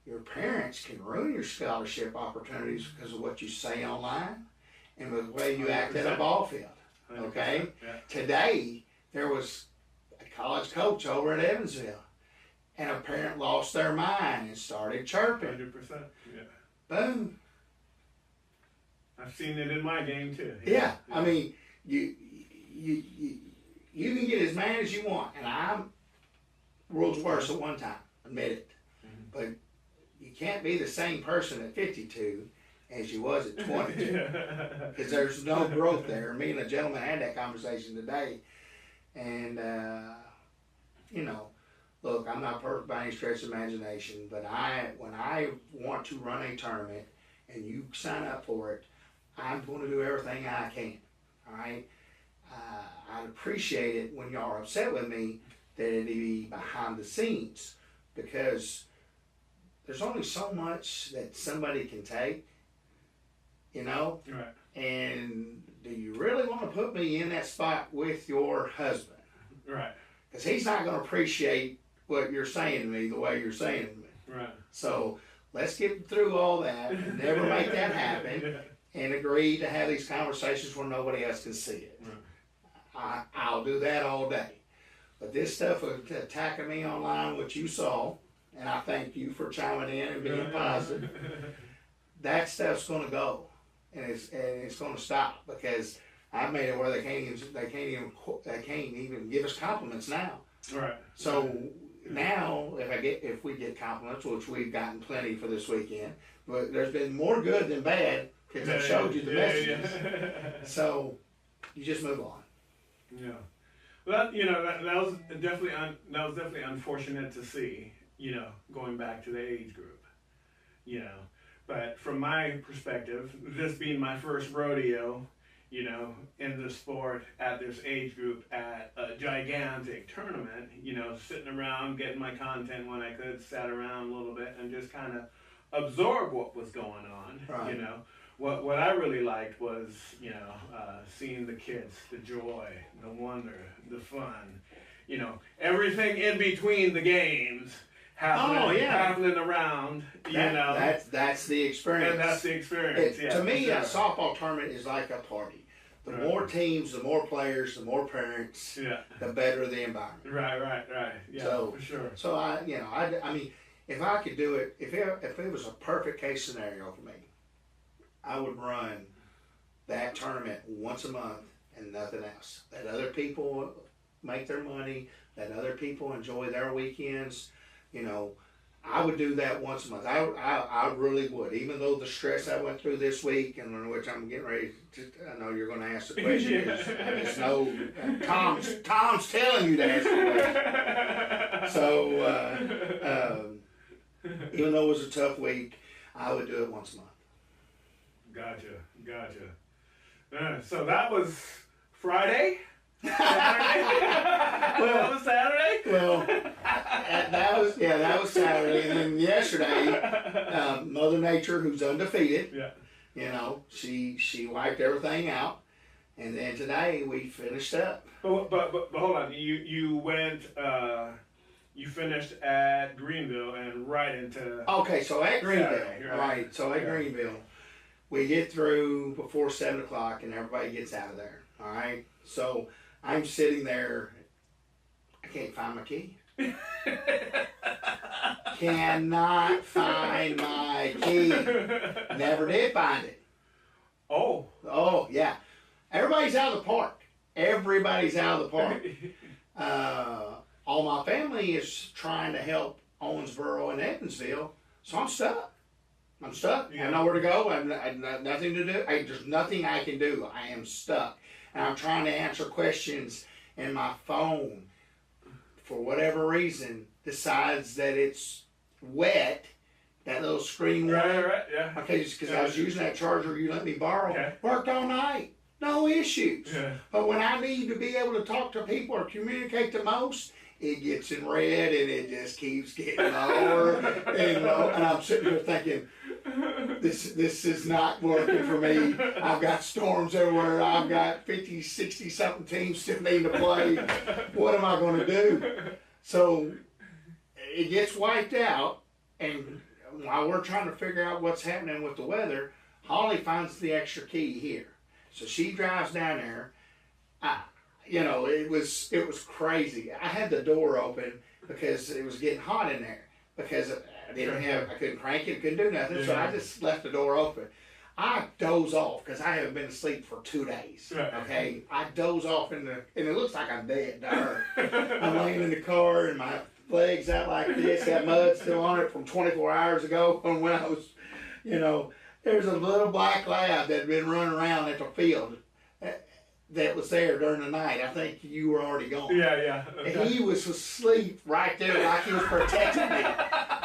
[SPEAKER 2] Your parents can ruin your scholarship opportunities because of what you say online and the way you act at a ball field. Okay?
[SPEAKER 1] Yeah.
[SPEAKER 2] Today, there was a college coach over at Evansville, and a parent lost their mind and started chirping.
[SPEAKER 1] 100%. Yeah.
[SPEAKER 2] Boom.
[SPEAKER 1] I've seen it in my game too.
[SPEAKER 2] Yeah. I mean, you can get as mad as you want, and I'm world's worst at one time. Admit it.
[SPEAKER 1] Mm-hmm.
[SPEAKER 2] But you can't be the same person at 52 as you was at 22, because there's no growth there. Me and a gentleman had that conversation today, and look, I'm not perfect by any stretch of imagination, but when I want to run a tournament and you sign up for it, I'm going to do everything I can. All right. I'd appreciate it when y'all are upset with me that it'd be behind the scenes, because there's only so much that somebody can take.
[SPEAKER 1] Right.
[SPEAKER 2] And do you really want to put me in that spot with your husband?
[SPEAKER 1] Right.
[SPEAKER 2] Because he's not going to appreciate what you're saying to me the way you're saying it to me.
[SPEAKER 1] Right.
[SPEAKER 2] So let's get through all that and never make that happen, and agree to have these conversations where nobody else can see it.
[SPEAKER 1] Right.
[SPEAKER 2] I'll do that all day. But this stuff of attacking me online, which you saw, and I thank you for chiming in and being positive, that stuff's going to go. And it's going to stop, because I've made it where they can't even give us compliments now.
[SPEAKER 1] Right.
[SPEAKER 2] So now, if we get compliments, which we've gotten plenty for this weekend, but there's been more good than bad, because I showed you the messages. So you just move on.
[SPEAKER 1] Yeah. Well, that was definitely unfortunate to see. Going back to the age group. But from my perspective, this being my first rodeo, in the sport at this age group at a gigantic tournament, sitting around, getting my content when I could, sat around a little bit and just kind of absorb what was going on.
[SPEAKER 2] Right.
[SPEAKER 1] What I really liked was, seeing the kids, the joy, the wonder, the fun, everything in between the games. Happening around,
[SPEAKER 2] That's the experience.
[SPEAKER 1] And that's the experience.
[SPEAKER 2] To me, a softball tournament is like a party. The more teams, the more players, the more parents, the better the environment.
[SPEAKER 1] Right. Yeah,
[SPEAKER 2] so,
[SPEAKER 1] for sure.
[SPEAKER 2] So I mean, if I could do it, if it was a perfect case scenario for me, I would run that tournament once a month and nothing else. Let other people make their money. Let other people enjoy their weekends. I would do that once a month. I really would, even though the stress I went through this week, and which I'm getting ready to, I know you're going to ask the question. I just know Tom's telling you to ask the question. So, even though it was a tough week, I would do it once a month.
[SPEAKER 1] Gotcha. So that was Friday? That was Saturday?
[SPEAKER 2] Well, that was Saturday, and then yesterday, Mother Nature, who's undefeated, she wiped everything out, and then today we finished up.
[SPEAKER 1] But hold on, you went you finished at Greenville and right into.
[SPEAKER 2] Okay, so at Greenville,
[SPEAKER 1] Saturday,
[SPEAKER 2] all right. So at Greenville, we get through before 7 o'clock, and everybody gets out of there. All right. So I'm sitting there. I can't find my key. Cannot find my key. Never did find it. Oh yeah. Everybody's out of the park. Everybody's out of the park. All my family is trying to help Owensboro and Evansville, so I'm stuck. Yeah. I have nowhere to go. I have nothing to do. There's nothing I can do. I am stuck. And I'm trying to answer questions, and my phone, for whatever reason, decides that it's wet. That little screen
[SPEAKER 1] Right, yeah.
[SPEAKER 2] Okay, just because I was using that charger you let me borrow.
[SPEAKER 1] Okay.
[SPEAKER 2] Worked all night. No issues.
[SPEAKER 1] Yeah.
[SPEAKER 2] But when I need to be able to talk to people or communicate the most, it gets in red and it just keeps getting lower and lower. And I'm sitting here thinking, this is not working for me. I've got storms everywhere. I've got 50, 60 something teams still needing to play. What am I going to do? So it gets wiped out, and while we're trying to figure out what's happening with the weather, Holly finds the extra key here. So she drives down there. It was crazy. I had the door open because it was getting hot in there because I couldn't crank it, couldn't do nothing. So I just left the door open. I doze off because I haven't been asleep for 2 days. Okay, I doze off and it looks like I'm dead. I'm laying in the car and my legs out like this. That mud still on it from 24 hours ago when I was, there's a little black lab that had been running around at the field that was there during the night. I think you were already gone.
[SPEAKER 1] Yeah. Okay.
[SPEAKER 2] He was asleep right there like he was protecting me.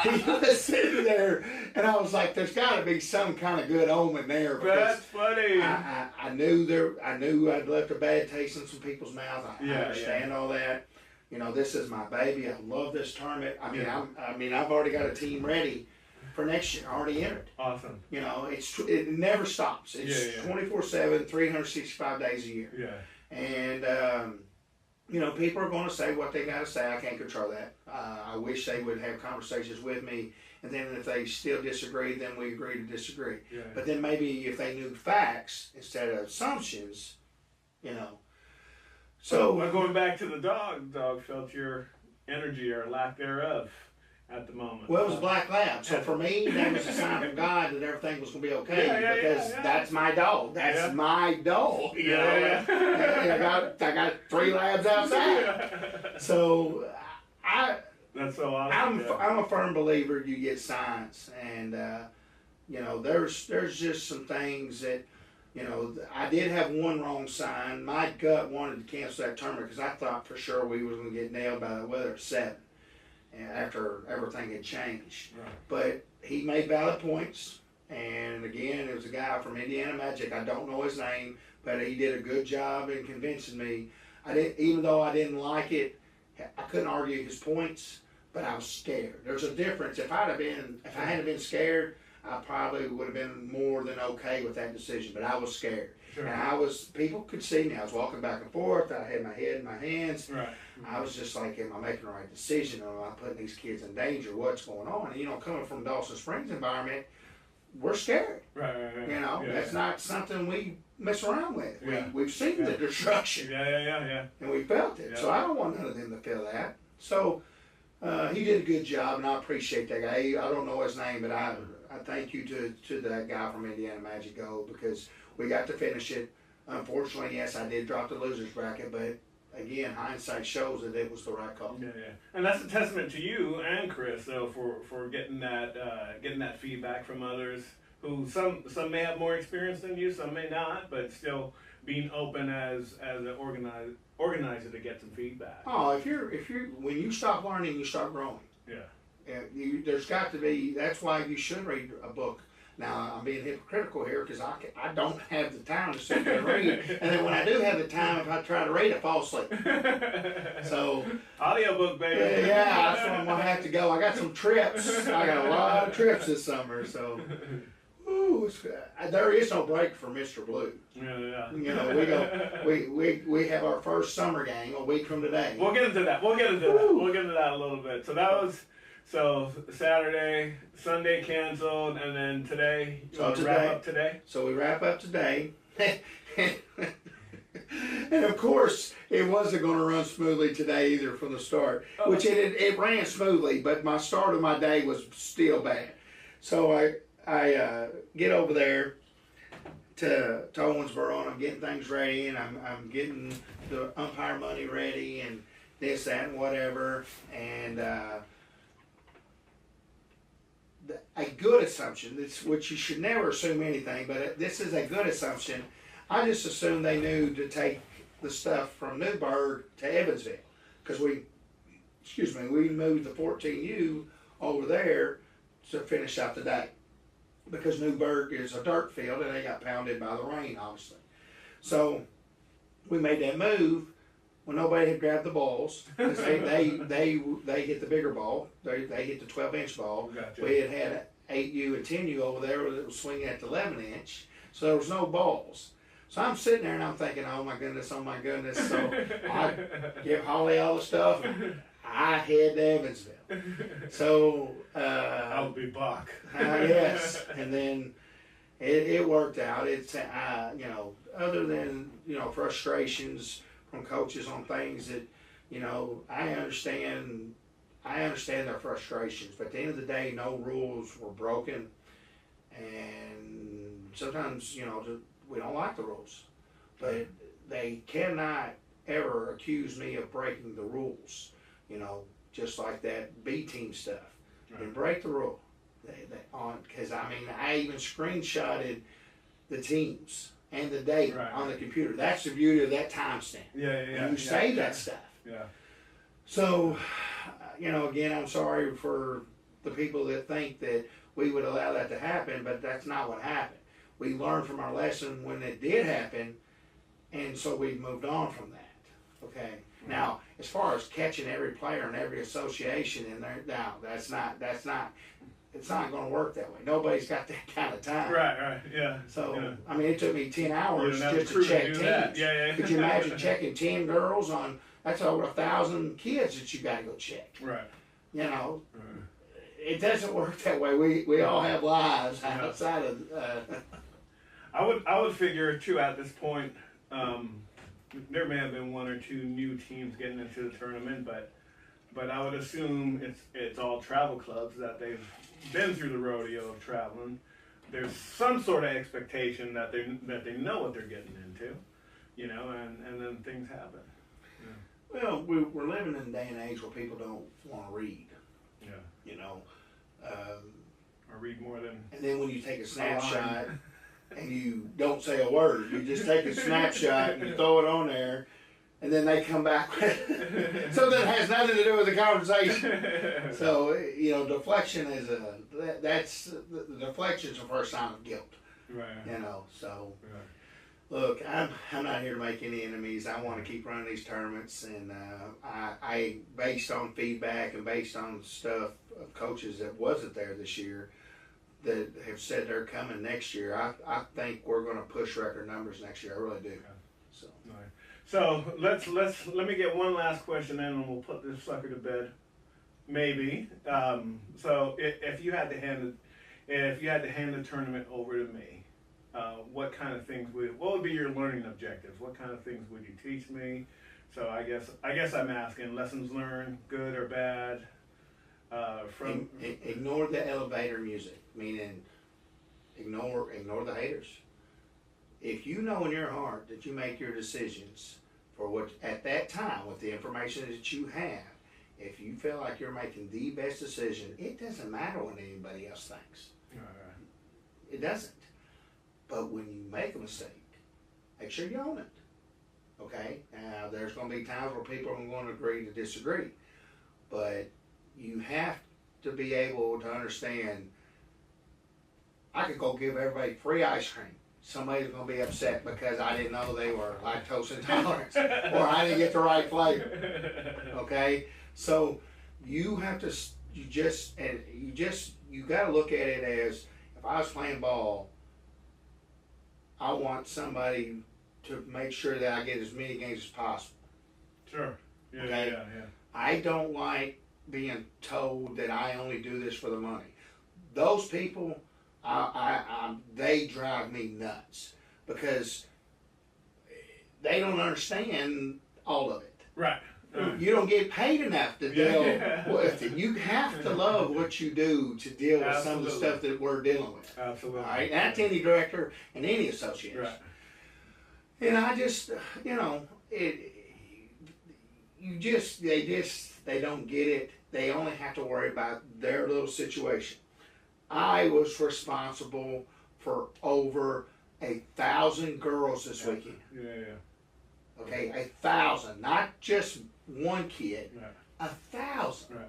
[SPEAKER 2] He was sitting there, and I was like, there's got to be some kind of good omen there.
[SPEAKER 1] That's funny.
[SPEAKER 2] I knew I'd left a bad taste in some people's mouths. I understand all that. This is my baby. I love this tournament. I've already got a team ready for next year. I already entered.
[SPEAKER 1] Awesome.
[SPEAKER 2] It never stops. It's 24/7, 365 days a year.
[SPEAKER 1] Yeah.
[SPEAKER 2] And people are going to say what they got to say. I can't control that. I wish they would have conversations with me, and then if they still disagree, then we agree to disagree.
[SPEAKER 1] Yeah.
[SPEAKER 2] But then maybe if they knew facts instead of assumptions, So
[SPEAKER 1] going back to the dog felt your energy or lack thereof at the moment.
[SPEAKER 2] Well, it was a black lab, so for me, that was a sign from God that everything was going to be okay because that's my dog. That's my dog. I got 3 labs outside. So
[SPEAKER 1] That's so awesome.
[SPEAKER 2] I'm a firm believer you get signs, and there's just some things that. I did have one wrong sign. My gut wanted to cancel that tournament because I thought for sure we was going to get nailed by the weather at 7 after everything had changed.
[SPEAKER 1] Right.
[SPEAKER 2] But he made valid points. And again, it was a guy from Indiana Magic. I don't know his name, but he did a good job in convincing me. Even though I didn't like it, I couldn't argue his points, but I was scared. There's a difference. If I hadn't been scared, I probably would have been more than okay with that decision, but I was scared.
[SPEAKER 1] Sure.
[SPEAKER 2] And people could see me. I was walking back and forth. I had my head in my hands.
[SPEAKER 1] Right.
[SPEAKER 2] I was just like, am I making the right decision? Am I putting these kids in danger? What's going on? And, coming from Dawson Springs environment, we're scared.
[SPEAKER 1] Right.
[SPEAKER 2] That's not something we mess around with.
[SPEAKER 1] Yeah.
[SPEAKER 2] We've seen the destruction.
[SPEAKER 1] Yeah.
[SPEAKER 2] And we felt it.
[SPEAKER 1] Yeah.
[SPEAKER 2] So I don't want none of them to feel that. So he did a good job, and I appreciate that guy. I don't know his name, but I thank you to that guy from Indiana Magic Gold because we got to finish it. Unfortunately, yes, I did drop the losers bracket, but again, hindsight shows that it was the right call.
[SPEAKER 1] Yeah. And that's a testament to you and Chris, though, for getting that feedback from others who some may have more experience than you, some may not, but still being open as an organizer to get some feedback.
[SPEAKER 2] Oh, if you're when you stop learning, you start growing.
[SPEAKER 1] Yeah.
[SPEAKER 2] There's got to be. That's why you should read a book. Now I'm being hypocritical here because I don't have the time to sit there and read, and then when I do have the time, if I try to read, I fall asleep. So
[SPEAKER 1] audiobook, baby.
[SPEAKER 2] Yeah, that's where I'm gonna have to go. I got some trips. I got a lot of trips this summer, so. Woo! There is no break for Mr. Blue.
[SPEAKER 1] Yeah.
[SPEAKER 2] You know, we have our first summer game a week from today.
[SPEAKER 1] We'll get into that. We'll get into that a little bit. So that was Saturday, Sunday canceled, and then today. Wrap up today.
[SPEAKER 2] So we wrap up today. And of course, it wasn't going to run smoothly today either from the start, which it ran smoothly, but my start of my day was still bad. So I get over there to Owensboro, and I'm getting things ready, and I'm getting the umpire money ready, and this, that, and whatever, and a good assumption, which you should never assume anything, but this is a good assumption. I just assumed they knew to take the stuff from Newburgh to Evansville, because we moved the 14U over there to finish out the day, because Newburgh is a dirt field and they got pounded by the rain, obviously. So we made that move when nobody had grabbed the balls, because they hit the bigger ball. They hit the 12-inch ball.
[SPEAKER 1] Gotcha.
[SPEAKER 2] We had 8U and 10U over there that was swinging at the 11-inch, so there was no balls. So I'm sitting there and I'm thinking, oh my goodness. So I give Holly all the stuff. I head to Evansville. So
[SPEAKER 1] I'll be back.
[SPEAKER 2] yes, and then it worked out. It's other than frustrations from coaches on things that I understand their frustrations, but at the end of the day, no rules were broken, and sometimes we don't like the rules, but they cannot ever accuse me of breaking the rules. Just like that B team stuff. Right. They break the rule. Because I even screenshotted the teams and the date on the computer. That's the beauty of that timestamp.
[SPEAKER 1] Yeah.
[SPEAKER 2] And you save that stuff.
[SPEAKER 1] Yeah.
[SPEAKER 2] So, again, I'm sorry for the people that think that we would allow that to happen, but that's not what happened. We learned from our lesson when it did happen, and so we've moved on from that. Okay. Now, as far as catching every player in every association in there, now it's not going to work that way. Nobody's got that kind of time.
[SPEAKER 1] Right, yeah.
[SPEAKER 2] So, it took me 10 hours just to check teams.
[SPEAKER 1] Yeah.
[SPEAKER 2] Could you imagine checking 10 girls on, that's over 1,000 kids that you got to go check.
[SPEAKER 1] Right.
[SPEAKER 2] It doesn't work that way. We all have lives outside of.
[SPEAKER 1] I would figure too at this point. There may have been one or two new teams getting into the tournament, but I would assume it's all travel clubs that they've been through the rodeo of traveling. There's some sort of expectation that they know what they're getting into, and then things happen. Yeah.
[SPEAKER 2] Well, we're living in a day and age where people don't want to read.
[SPEAKER 1] Yeah. Or read more than.
[SPEAKER 2] And then when you take a snapshot. And you don't say a word. You just take a snapshot and you throw it on there, and then they come back with something that has nothing to do with the conversation. So deflection is the deflection's the first sign of guilt.
[SPEAKER 1] Right.
[SPEAKER 2] So look, I'm not here to make any enemies. I want to keep running these tournaments, and I based on feedback and based on stuff of coaches that wasn't there this year, that have said they're coming next year. I think we're going to push record numbers next year. I really do.
[SPEAKER 1] Okay. So let me get one last question in, and we'll put this sucker to bed. Maybe. So if you had to hand the tournament over to me, what kind of things what would be your learning objectives? What kind of things would you teach me? So I guess I'm asking lessons learned, good or bad.
[SPEAKER 2] Ignore the elevator music, meaning ignore the haters. If you know in your heart that you make your decisions for what at that time with the information that you have, if you feel like you're making the best decision, it doesn't matter what anybody else thinks. It doesn't. But when you make a mistake, make sure you own it. Okay? Now, there's going to be times where people are going to agree to disagree. But you have to be able to understand, I could go give everybody free ice cream. Somebody's going to be upset because I didn't know they were lactose intolerant or I didn't get the right flavor. Okay? So you have to, you got to look at it as, if I was playing ball
[SPEAKER 3] I want somebody to make sure that I get as many games as possible.
[SPEAKER 1] Sure. Yeah,
[SPEAKER 3] Okay?
[SPEAKER 1] yeah.
[SPEAKER 3] I don't like being told that I only do this for the money. Those people, they drive me nuts because they don't understand all of it.
[SPEAKER 1] Right.
[SPEAKER 3] You don't get paid enough to deal with it. You have to love what you do to deal with some of the stuff that we're dealing with.
[SPEAKER 1] Absolutely.
[SPEAKER 3] All right, that's any director and any associate.
[SPEAKER 1] Right.
[SPEAKER 3] And I just, they don't get it. They only have to worry about their little situation. I was responsible for over 1,000 girls this weekend.
[SPEAKER 1] Yeah.
[SPEAKER 3] Okay, 1,000, not just one kid,
[SPEAKER 1] Right.
[SPEAKER 3] 1,000.
[SPEAKER 1] Right.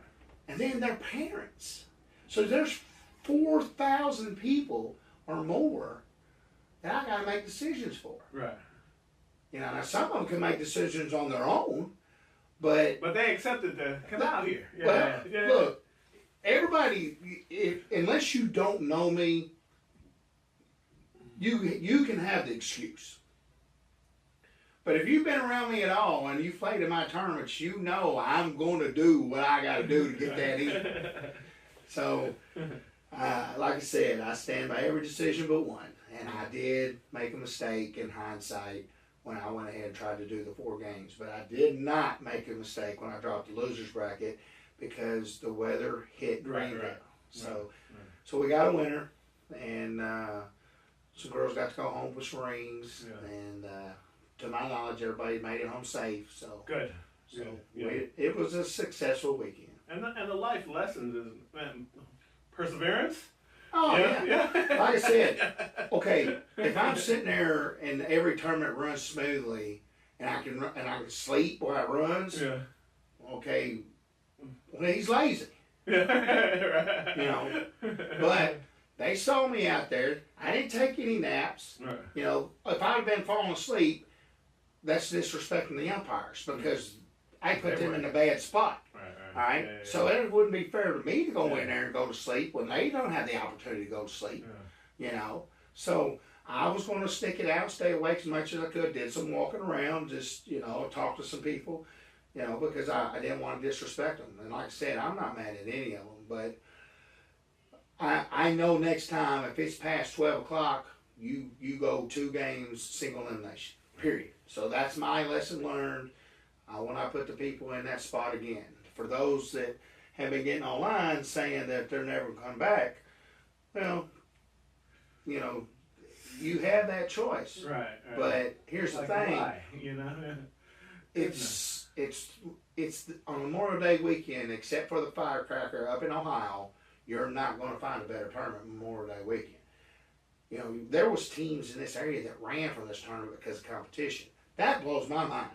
[SPEAKER 3] And then their parents. So there's 4,000 people or more that I got to make decisions for.
[SPEAKER 1] Right.
[SPEAKER 3] Now some of them can make decisions on their own, but
[SPEAKER 1] they accepted to come out here. Yeah.
[SPEAKER 3] well,
[SPEAKER 1] Yeah.
[SPEAKER 3] look, everybody, unless you don't know me, you can have the excuse. But if you've been around me at all and you've played in my tournaments, you know I'm going to do what I got to do to get that in. So, like I said, I stand by every decision but one. And I did make a mistake in hindsight when I went ahead and tried to do the 4 games. But I did not make a mistake when I dropped the loser's bracket because the weather hit Greenville.
[SPEAKER 1] Right.
[SPEAKER 3] So we got a winner, and some girls got to go home with some rings.
[SPEAKER 1] Yeah.
[SPEAKER 3] And to my knowledge, everybody made it home safe. So
[SPEAKER 1] Good.
[SPEAKER 3] So
[SPEAKER 1] Yeah.
[SPEAKER 3] it was a successful weekend.
[SPEAKER 1] And the life lessons is perseverance.
[SPEAKER 3] Oh yeah. Like I said,
[SPEAKER 1] yeah.
[SPEAKER 3] okay, if I'm sitting there and every tournament runs smoothly and I can sleep while it runs,
[SPEAKER 1] Yeah.
[SPEAKER 3] okay, well, he's lazy.
[SPEAKER 1] Right.
[SPEAKER 3] But they saw me out there. I didn't take any naps.
[SPEAKER 1] Right.
[SPEAKER 3] If I'd have been falling asleep, that's disrespecting the umpires because I put them in a bad spot. All right,
[SPEAKER 1] Yeah.
[SPEAKER 3] so it wouldn't be fair to me to go in there and go to sleep when they don't have the opportunity to go to sleep. So I was going to stick it out, stay awake as much as I could. Did some walking around, just talk to some people, because I didn't want to disrespect them. And like I said, I'm not mad at any of them, but I know next time if it's past 12 o'clock, you go 2 games single elimination. Period. So that's my lesson learned when I put the people in that spot again. For those that have been getting online saying that they're never going to come back, well, you have that choice.
[SPEAKER 1] Right.
[SPEAKER 3] But here's the thing.
[SPEAKER 1] Why,
[SPEAKER 3] It's on Memorial Day weekend, except for the firecracker up in Ohio, you're not going to find a better tournament Memorial Day weekend. There was teams in this area that ran from this tournament because of competition. That blows my mind.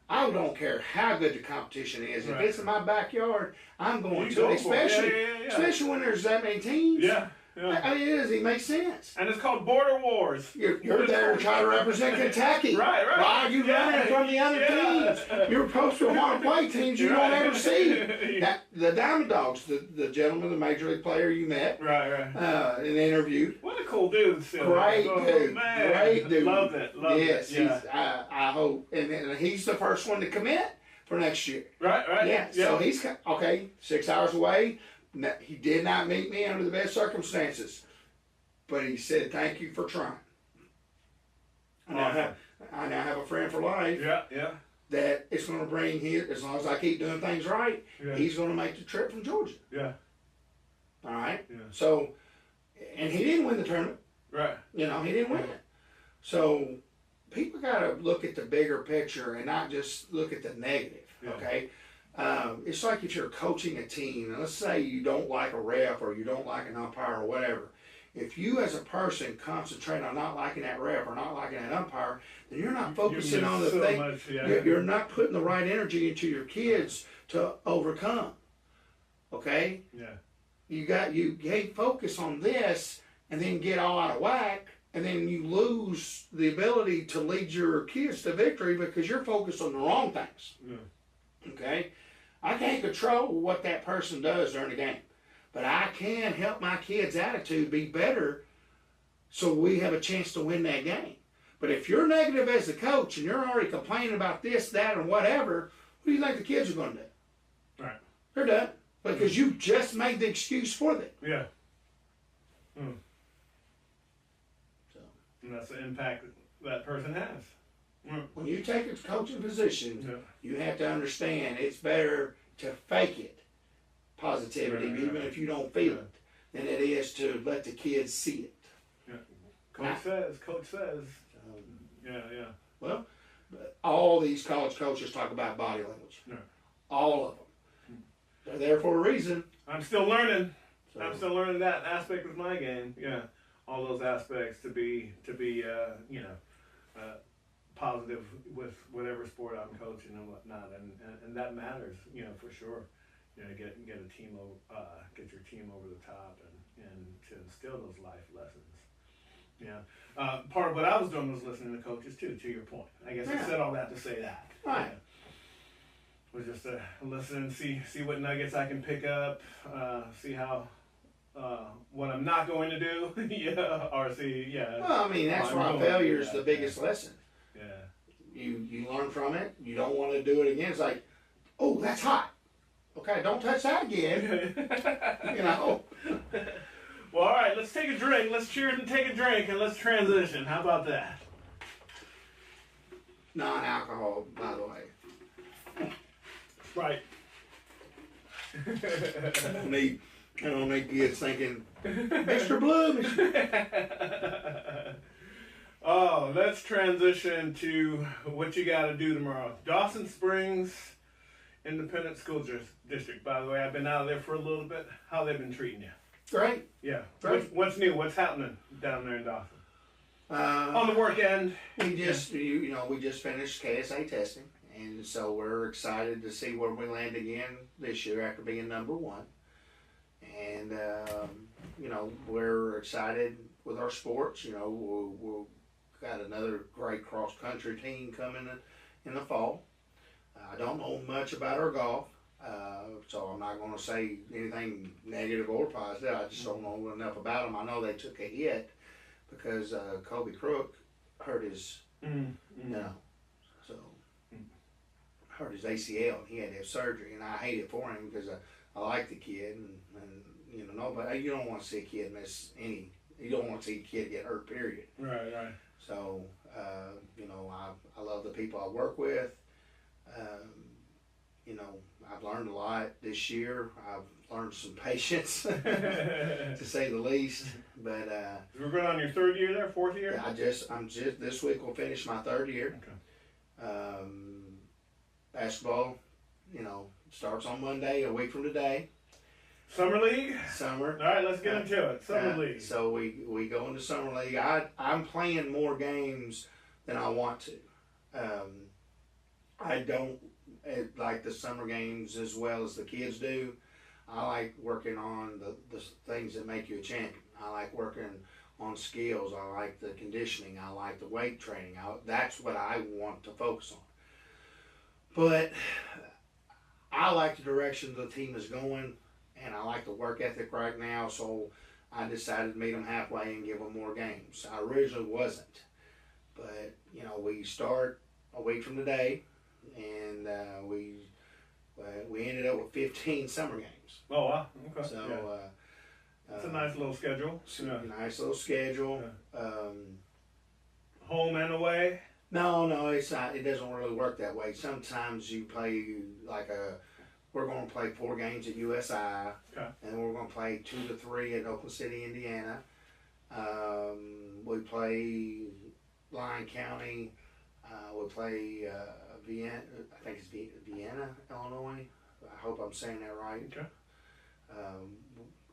[SPEAKER 3] I don't care how good the competition is. If it's in my backyard, I'm going to it, especially when there's that many teams.
[SPEAKER 1] Yeah.
[SPEAKER 3] It makes sense.
[SPEAKER 1] And it's called Border Wars.
[SPEAKER 3] You're there to try to represent Kentucky.
[SPEAKER 1] Right.
[SPEAKER 3] Why are you running from the other teams? You're supposed to want to play teams you don't ever see. Now, the Diamond Dogs, the gentleman, the major league player you met, and interviewed.
[SPEAKER 1] What a cool dude.
[SPEAKER 3] Great dude.
[SPEAKER 1] Man.
[SPEAKER 3] Great dude.
[SPEAKER 1] Loved it.
[SPEAKER 3] Yes.
[SPEAKER 1] Yeah.
[SPEAKER 3] I hope. And he's the first one to commit for next year.
[SPEAKER 1] Right.
[SPEAKER 3] Yeah. So he's, 6 hours away. He did not meet me under the best circumstances, but he said, "Thank you for trying." I now have a friend for life.
[SPEAKER 1] Yeah.
[SPEAKER 3] That it's going to bring here as long as I keep doing things right.
[SPEAKER 1] Yeah.
[SPEAKER 3] He's going to make the trip from Georgia.
[SPEAKER 1] Yeah.
[SPEAKER 3] All right.
[SPEAKER 1] Yeah.
[SPEAKER 3] So, and he didn't win the tournament.
[SPEAKER 1] Right.
[SPEAKER 3] He didn't win it. So, people got to look at the bigger picture and not just look at the negative.
[SPEAKER 1] Yeah.
[SPEAKER 3] Okay. It's like if you're coaching a team, and let's say you don't like a ref or you don't like an umpire or whatever. If you as a person concentrate on not liking that ref or not liking that umpire, then you're not focusing on the thing. You're not putting the right energy into your kids to overcome. Okay?
[SPEAKER 1] Yeah.
[SPEAKER 3] You can't focus on this and then get all out of whack, and then you lose the ability to lead your kids to victory because you're focused on the wrong things.
[SPEAKER 1] Yeah.
[SPEAKER 3] Okay? I can't control what that person does during the game, but I can help my kid's attitude be better so we have a chance to win that game. But if you're negative as the coach and you're already complaining about this, that, and whatever, what do you think the kids are going to do?
[SPEAKER 1] Right.
[SPEAKER 3] They're done. Because you just made the excuse for them.
[SPEAKER 1] Yeah. Hmm.
[SPEAKER 3] So,
[SPEAKER 1] And that's the impact that person has.
[SPEAKER 3] when you take a coaching position,
[SPEAKER 1] Yeah.
[SPEAKER 3] you have to understand it's better to fake it, positivity,
[SPEAKER 1] Right,
[SPEAKER 3] even
[SPEAKER 1] right.
[SPEAKER 3] if you don't feel it, than it is to let the kids see it.
[SPEAKER 1] Coach says. Yeah.
[SPEAKER 3] Well, all these college coaches talk about body language.
[SPEAKER 1] Yeah.
[SPEAKER 3] All of them. They're there for a reason.
[SPEAKER 1] I'm still learning.
[SPEAKER 3] So,
[SPEAKER 1] I'm still learning that aspect of my game. Yeah, all those aspects to be positive with whatever sport I'm coaching and whatnot, and that matters, for sure. Get a team get your team over the top and to instill those life lessons. Yeah. Part of what I was doing was listening to coaches too. To your point, I guess I said all that to say that.
[SPEAKER 3] Right.
[SPEAKER 1] Was just to listen, see what nuggets I can pick up, see how what I'm not going to do,
[SPEAKER 3] Well, I mean, that's why
[SPEAKER 1] I'm
[SPEAKER 3] failure is
[SPEAKER 1] going
[SPEAKER 3] the biggest lesson.
[SPEAKER 1] Yeah.
[SPEAKER 3] You learn from it. You don't want to do it again. It's like, oh, that's hot. Okay, don't touch that again.
[SPEAKER 1] Well, all right, let's take a drink. Let's cheers and take a drink, and let's transition. How about that?
[SPEAKER 3] Non-alcohol, by the way.
[SPEAKER 1] Right.
[SPEAKER 3] I don't need kids thinking, Mr. Blue.
[SPEAKER 1] Oh, let's transition to what you got to do tomorrow. Dawson Springs Independent School District. By the way, I've been out of there for a little bit. How they been treating you?
[SPEAKER 3] Great.
[SPEAKER 1] Yeah.
[SPEAKER 3] Great.
[SPEAKER 1] What's new? What's happening down there in Dawson? On
[SPEAKER 3] On
[SPEAKER 1] the work end.
[SPEAKER 3] we just finished KSA testing, and so we're excited to see where we land again this year after being number one. And we're excited with our sports. We'll got another great cross country team coming in the fall. I don't know much about our golf, so I'm not going to say anything negative or positive. I just don't know enough about them. I know they took a hit because Kobe Crook hurt his, so hurt his ACL, and he had to have surgery. And I hate it for him because I like the kid, and nobody, you don't want to see a kid miss any. You don't want to see a kid get hurt. Period.
[SPEAKER 1] Right.
[SPEAKER 3] So I love the people I work with. I've learned a lot this year. I've learned some patience, to say the least. But
[SPEAKER 1] We're going on your third year there, fourth year?
[SPEAKER 3] I'm just this week will finish my third year.
[SPEAKER 1] Okay.
[SPEAKER 3] Basketball, starts on Monday, a week from today.
[SPEAKER 1] Summer League?
[SPEAKER 3] Summer.
[SPEAKER 1] All right, let's get into it. Summer League.
[SPEAKER 3] So we go into Summer League. I'm playing more games than I want to. I don't like the summer games as well as the kids do. I like working on the things that make you a champion. I like working on skills. I like the conditioning. I like the weight training. That's what I want to focus on. But I like the direction the team is going, and I like the work ethic right now, so I decided to meet them halfway and give them more games. I originally wasn't. But, we start a week from today, and we ended up with 15 summer games.
[SPEAKER 1] Oh, wow. Okay.
[SPEAKER 3] So
[SPEAKER 1] it's a nice little schedule.
[SPEAKER 3] Nice little schedule.
[SPEAKER 1] Yeah. Home and away?
[SPEAKER 3] No, it's not. It doesn't really work that way. Sometimes you play we're going to play 4 games at USI,
[SPEAKER 1] okay,
[SPEAKER 3] and we're going to play 2 to 3 at Oakland City, Indiana. We play Lyon County. We play Vienna. I think it's Vienna, Illinois. I hope I'm saying that right.
[SPEAKER 1] Okay.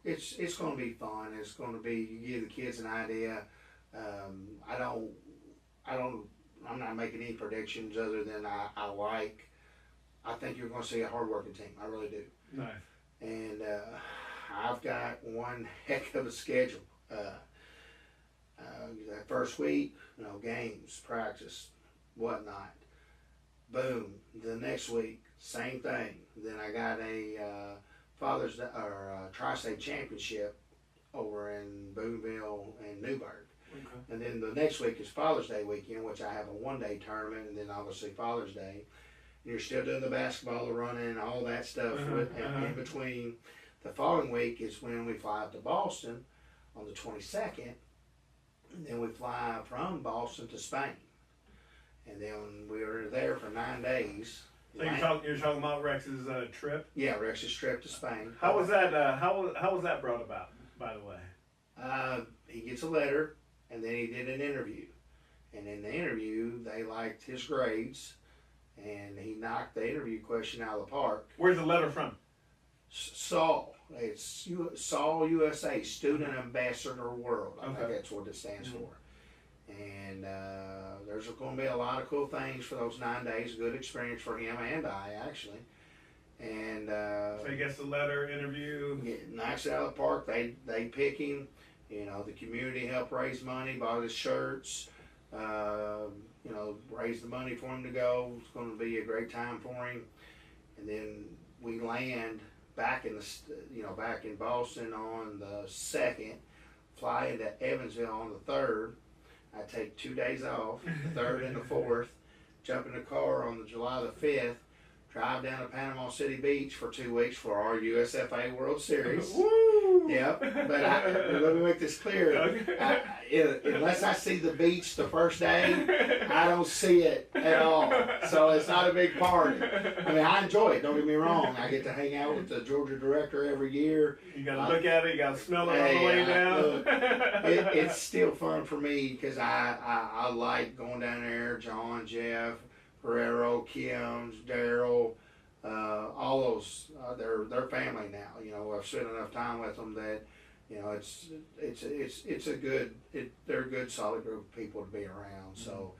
[SPEAKER 3] It's going to be fun. It's going to be, you give the kids an idea. I'm not making any predictions other than I think you're going to see a hard-working team. I really do.
[SPEAKER 1] Nice.
[SPEAKER 3] And I've got one heck of a schedule. That first week, games, practice, whatnot. Boom. The next week, same thing. Then I got a Tri-State Championship over in Boonville and Newburgh. And then the next week is Father's Day weekend, which I have a one-day tournament, and then obviously Father's Day. And you're still doing the basketball, the running, all that stuff. And in between, the following week is when we fly out to Boston on the 22nd, and then we fly from Boston to Spain. And then we were there for 9 days.
[SPEAKER 1] So you're talking about Rex's trip?
[SPEAKER 3] Yeah, Rex's trip to Spain.
[SPEAKER 1] How was that? How was that brought about? By the way,
[SPEAKER 3] he gets a letter, and then he did an interview. And in the interview, they liked his grades, and he knocked the interview question out of the park.
[SPEAKER 1] Where's the letter from?
[SPEAKER 3] Saul. It's Saul USA, Student Ambassador World. I think that's what it stands for. And there's going to be a lot of cool things for those 9 days. Good experience for him and I, actually. And
[SPEAKER 1] so he gets the letter, interview.
[SPEAKER 3] Yeah, knocks it out of the park. They pick him. You know, the community helped raise money, bought his shirts. You know, raised the money for him to go. It's going to be a great time for him. And then we land back in back in Boston on the 2nd. Fly into Evansville on the 3rd. I take 2 days off, the 3rd and the 4th. Jump in the car on July the 5th. Drive down to Panama City Beach for 2 weeks for our USFA World Series.
[SPEAKER 1] Woo!
[SPEAKER 3] Yep, but let me make this clear. Unless I see the beach the first day, I don't see it at all. So it's not a big party. I mean, I enjoy it, don't get me wrong. I get to hang out with the Georgia director every year.
[SPEAKER 1] You got to look at it, you got to smell it on the way down.
[SPEAKER 3] It's still fun for me because I like going down there, John, Jeff, Guerrero, Kim's, Daryl, all those, they're family now. You know, I've spent enough time with them that, you know, they're a good, solid group of people to be around. So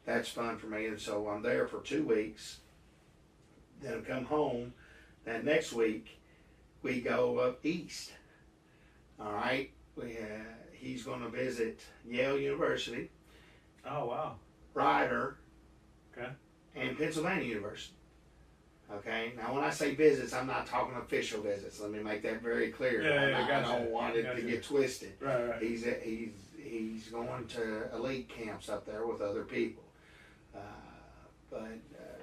[SPEAKER 3] that's fun for me. And so I'm there for 2 weeks. Then I come home. That next week, we go up east. All right. He's going to visit Yale University.
[SPEAKER 1] Oh, wow.
[SPEAKER 3] Rider.
[SPEAKER 1] Okay.
[SPEAKER 3] And Pennsylvania University. Okay, now when I say visits, I'm not talking official visits. Let me make that very clear. I don't want it to get twisted.
[SPEAKER 1] Right.
[SPEAKER 3] He's going to elite camps up there with other people,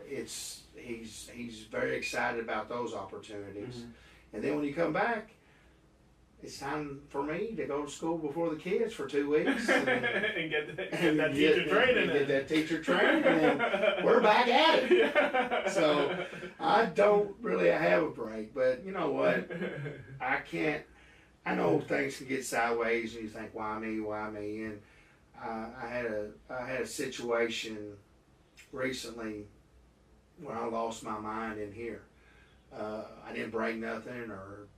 [SPEAKER 3] he's very excited about those opportunities. And then when you come back, it's time for me to go to school before the kids for 2 weeks and
[SPEAKER 1] get that teacher training.
[SPEAKER 3] Get that teacher training, and we're back at it.
[SPEAKER 1] Yeah.
[SPEAKER 3] So I don't really have a break, but you know what? I know things can get sideways, and you think, why me? And I had a situation recently when I lost my mind in here. I didn't break nothing or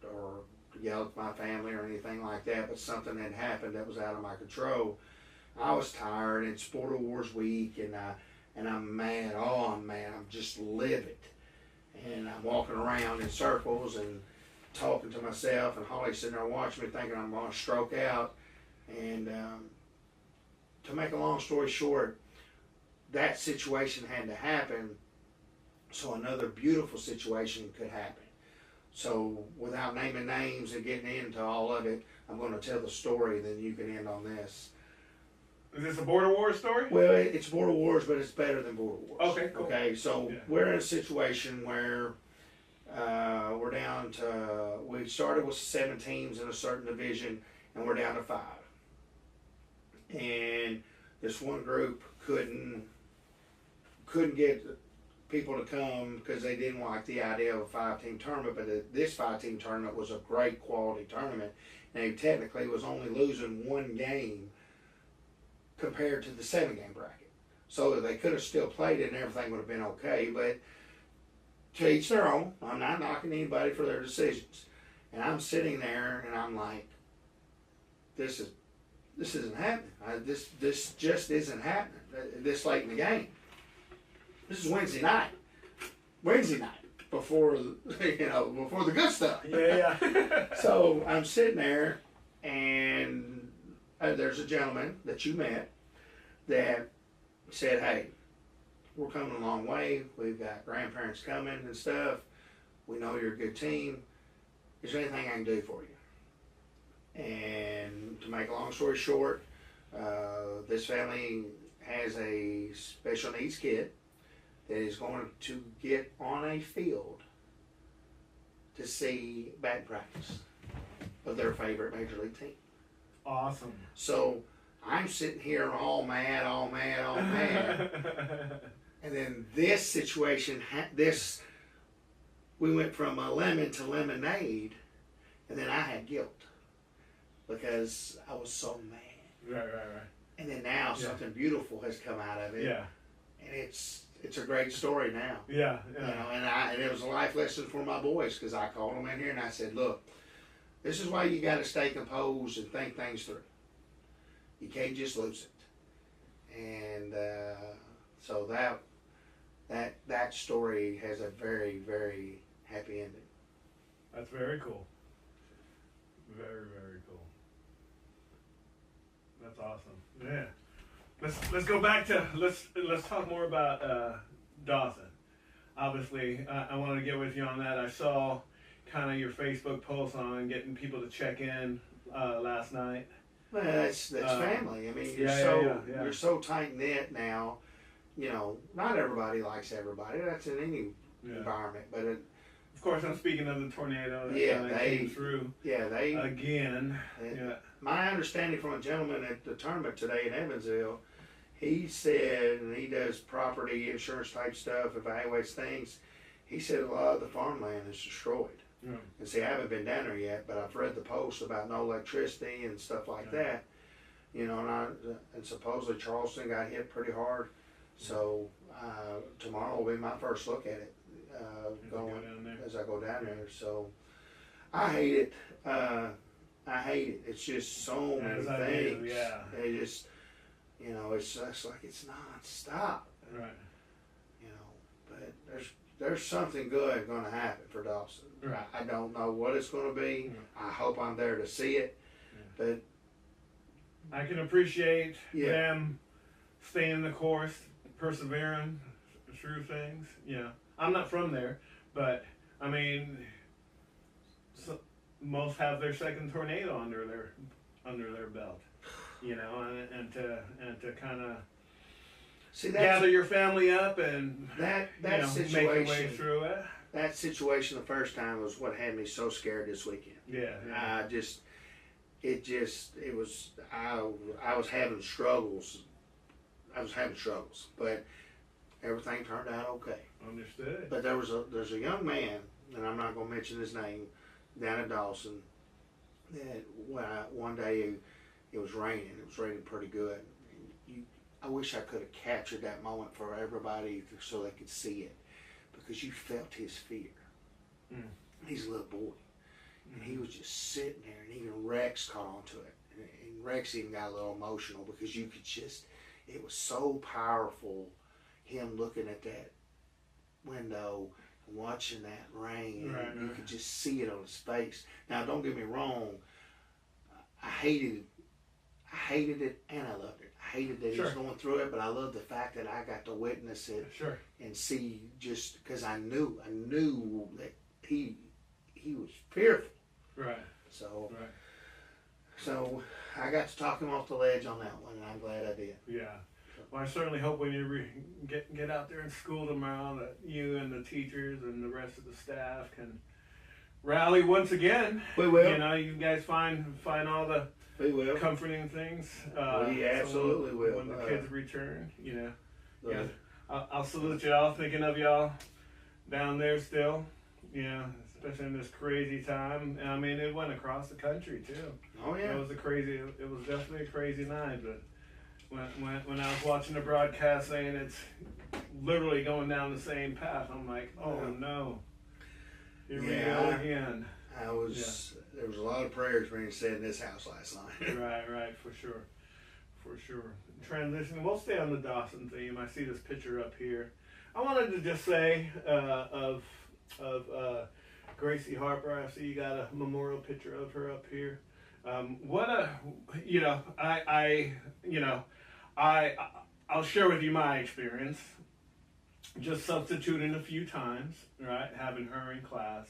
[SPEAKER 3] yell at my family or anything like that, but something had happened that was out of my control. I was tired, and Sport Awards week, and I'm mad. Oh, I'm mad. I'm just livid. And I'm walking around in circles and talking to myself, and Holly's sitting there watching me thinking I'm going to stroke out. And to make a long story short, that situation had to happen so another beautiful situation could happen. So without naming names and getting into all of it, I'm going to tell the story, then you can end on this.
[SPEAKER 1] Is this a Border Wars story?
[SPEAKER 3] Well, it's Border Wars, but it's better than Border Wars.
[SPEAKER 1] Okay, cool.
[SPEAKER 3] Okay, so we're in a situation where we're down to, we started with 7 teams in a certain division, and we're down to 5. And this one group couldn't get people to come because they didn't like the idea of a 5-team tournament, but this 5-team tournament was a great quality tournament. And they technically was only losing 1 game compared to the 7-game bracket. So they could have still played it and everything would have been okay, but to each their own. I'm not knocking anybody for their decisions. And I'm sitting there and I'm like, this isn't happening. This just isn't happening this late in the game. This is Wednesday night. Before before the good stuff.
[SPEAKER 1] Yeah.
[SPEAKER 3] So I'm sitting there, and there's a gentleman that you met that said, "Hey, we're coming a long way. We've got grandparents coming and stuff. We know you're a good team. Is there anything I can do for you?" And to make a long story short, This family has a special needs kid that is going to get on a field to see batting practice of their favorite major league team.
[SPEAKER 1] Awesome.
[SPEAKER 3] So I'm sitting here all mad. And then this situation, we went from a lemon to lemonade, and then I had guilt because I was so mad.
[SPEAKER 1] Right.
[SPEAKER 3] And then now something beautiful has come out of it.
[SPEAKER 1] Yeah.
[SPEAKER 3] And it's a great story now.
[SPEAKER 1] Yeah.
[SPEAKER 3] You know, and it was a life lesson for my boys because I called them in here and I said, look, this is why you got to stay composed and think things through. You can't just lose it. And so that story has a very, very happy ending.
[SPEAKER 1] That's very cool. Very, very cool. That's awesome. Yeah. Let's go back to let's talk more about Dawson. Obviously, I wanted to get with you on that. I saw kind of your Facebook post on getting people to check in last night.
[SPEAKER 3] Well, that's family. I mean, you're so tight knit now. You know, not everybody likes everybody. That's in any environment. But
[SPEAKER 1] of course, I'm speaking of the tornado that came through.
[SPEAKER 3] Yeah, they
[SPEAKER 1] again.
[SPEAKER 3] My understanding from a gentleman at the tournament today in Evansville, he said, and he does property insurance type stuff, evaluates things. He said a lot of the farmland is destroyed.
[SPEAKER 1] Yeah.
[SPEAKER 3] And see, I haven't been down there yet, but I've read the post about no electricity and stuff like that. You know, and supposedly Charleston got hit pretty hard. So tomorrow will be my first look at it as I go down there. So I hate it. I hate it. It's just so many things. They just, you know, it's just like it's nonstop.
[SPEAKER 1] Right.
[SPEAKER 3] You know, but there's something good going to happen for Dawson.
[SPEAKER 1] Right.
[SPEAKER 3] I don't know what it's going to be. I hope I'm there to see it. But
[SPEAKER 1] I can appreciate them staying the course, persevering through things. Yeah, I'm not from there, but I mean, most have their second tornado under their belt. You know, and to kind of gather your family up and
[SPEAKER 3] that situation,
[SPEAKER 1] make your way through it.
[SPEAKER 3] That situation the first time was what had me so scared this weekend. I was having struggles. But everything turned out okay.
[SPEAKER 1] Understood.
[SPEAKER 3] But there's a young man, and I'm not going to mention his name, down at Dawson, that one day it was raining. It was raining pretty good. I wish I could have captured that moment for everybody so they could see it, because you felt his fear. He's a little boy. And he was just sitting there, and even Rex caught onto it. And Rex even got a little emotional because you could just, it was so powerful, him looking at that window and watching that rain.
[SPEAKER 1] Right,
[SPEAKER 3] you could just see it on his face. Now, don't get me wrong, I hated it and I loved it. I hated that he was going through it, but I loved the fact that I got to witness it and see, just because I knew that he was fearful.
[SPEAKER 1] Right.
[SPEAKER 3] So so I got to talk him off the ledge on that one, and I'm glad I did.
[SPEAKER 1] Yeah. Well, I certainly hope when you get out there in school tomorrow that you and the teachers and the rest of the staff can rally once again.
[SPEAKER 3] We will.
[SPEAKER 1] You know, you guys find all the comforting things.
[SPEAKER 3] We absolutely will.
[SPEAKER 1] When the kids return, you know. Yeah. I'll salute y'all, thinking of y'all down there still. You know, especially in this crazy time. And I mean, it went across the country too.
[SPEAKER 3] Oh yeah.
[SPEAKER 1] It was definitely a crazy night, but when I was watching the broadcast saying it's literally going down the same path, I'm like, oh no. Here we go again.
[SPEAKER 3] There was a lot of prayers being said in this house last night.
[SPEAKER 1] Right, for sure. Transition. We'll stay on the Dawson theme. I see this picture up here. I wanted to just say of Gracie Harper. I see you got a memorial picture of her up here. I'll share with you my experience. Just substituting a few times, right? Having her in class,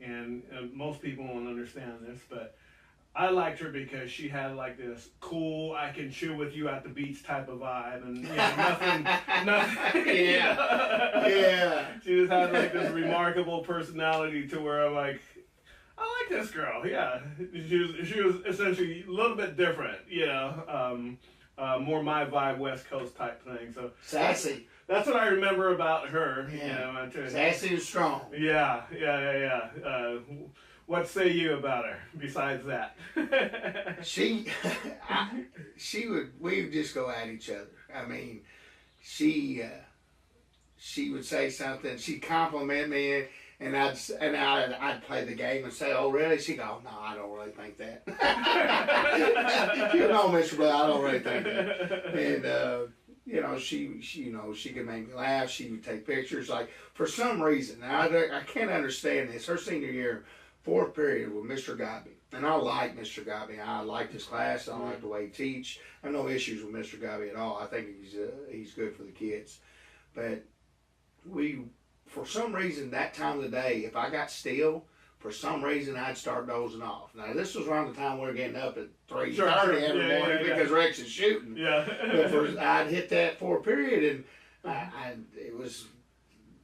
[SPEAKER 1] and most people won't understand this, but I liked her because she had like this cool, I can chill with you at the beach type of vibe, and nothing.
[SPEAKER 3] Yeah.
[SPEAKER 1] She just had like this remarkable personality to where I'm like, I like this girl. Yeah, she was essentially a little bit different, more my vibe, West Coast type thing. So
[SPEAKER 3] Sassy.
[SPEAKER 1] That's what I remember about her.
[SPEAKER 3] Yeah. Sassy and strong.
[SPEAKER 1] Yeah. What say you about her besides that?
[SPEAKER 3] We would just go at each other. I mean, she would say something, she'd compliment me, and I'd play the game and say, "Oh, really?" She'd go, "No, I don't really think that." You know, Mr. Blair, I don't really think that. And she could make me laugh. She would take pictures. Like, for some reason, I can't understand this. Her senior year, fourth period with Mr. Gobby. And I like Mr. Gobby. I like his class. I like the way he teach. I have no issues with Mr. Gobby at all. I think he's good for the kids. But for some reason, that time of the day, if I got still, for some reason, I'd start dozing off. Now, this was around the time we were getting up at 3:30 every morning because Rex is shooting.
[SPEAKER 1] Yeah.
[SPEAKER 3] But I'd hit that fourth period, and it was,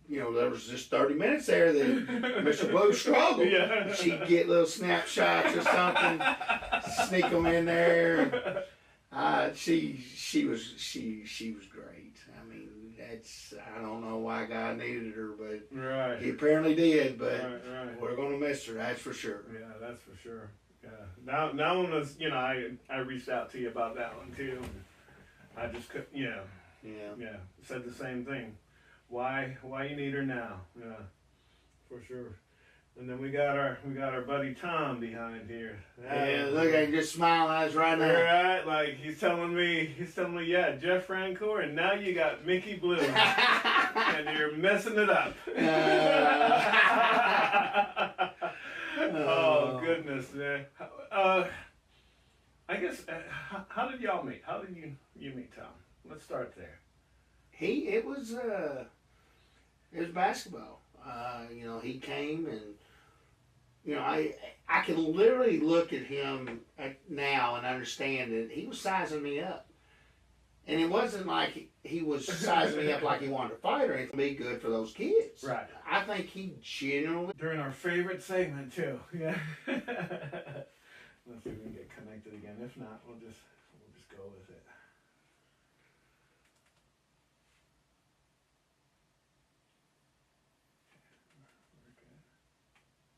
[SPEAKER 3] there was just 30 minutes there that Mr. Blue struggled.
[SPEAKER 1] Yeah.
[SPEAKER 3] She'd get little snapshots or something, sneak them in there. And, she was great. I mean, I don't know why God needed her, but
[SPEAKER 1] right.
[SPEAKER 3] He apparently did. But
[SPEAKER 1] right.
[SPEAKER 3] we're gonna miss her, that's for sure.
[SPEAKER 1] Yeah, that's for sure. Yeah. Now one was, I reached out to you about that one too. I just couldn't. Yeah. Said the same thing. Why you need her now? Yeah, for sure. And then we got our buddy Tom behind here.
[SPEAKER 3] Yeah, look at him just smiling at us right now.
[SPEAKER 1] Right, like he's telling me, yeah, Jeff Francoeur, and now you got Mickey Blue, and you're messing it up. Oh goodness, man. I guess how did y'all meet? How did you meet Tom? Let's start there.
[SPEAKER 3] It was basketball. He came and. I can literally look at him now and understand that he was sizing me up. And it wasn't like he was sizing me up like he wanted to fight or anything. Be good for those kids.
[SPEAKER 1] Right.
[SPEAKER 3] I think he genuinely...
[SPEAKER 1] During our favorite segment, too. Yeah. Let's see if we can get connected again. If not, we'll just go with it.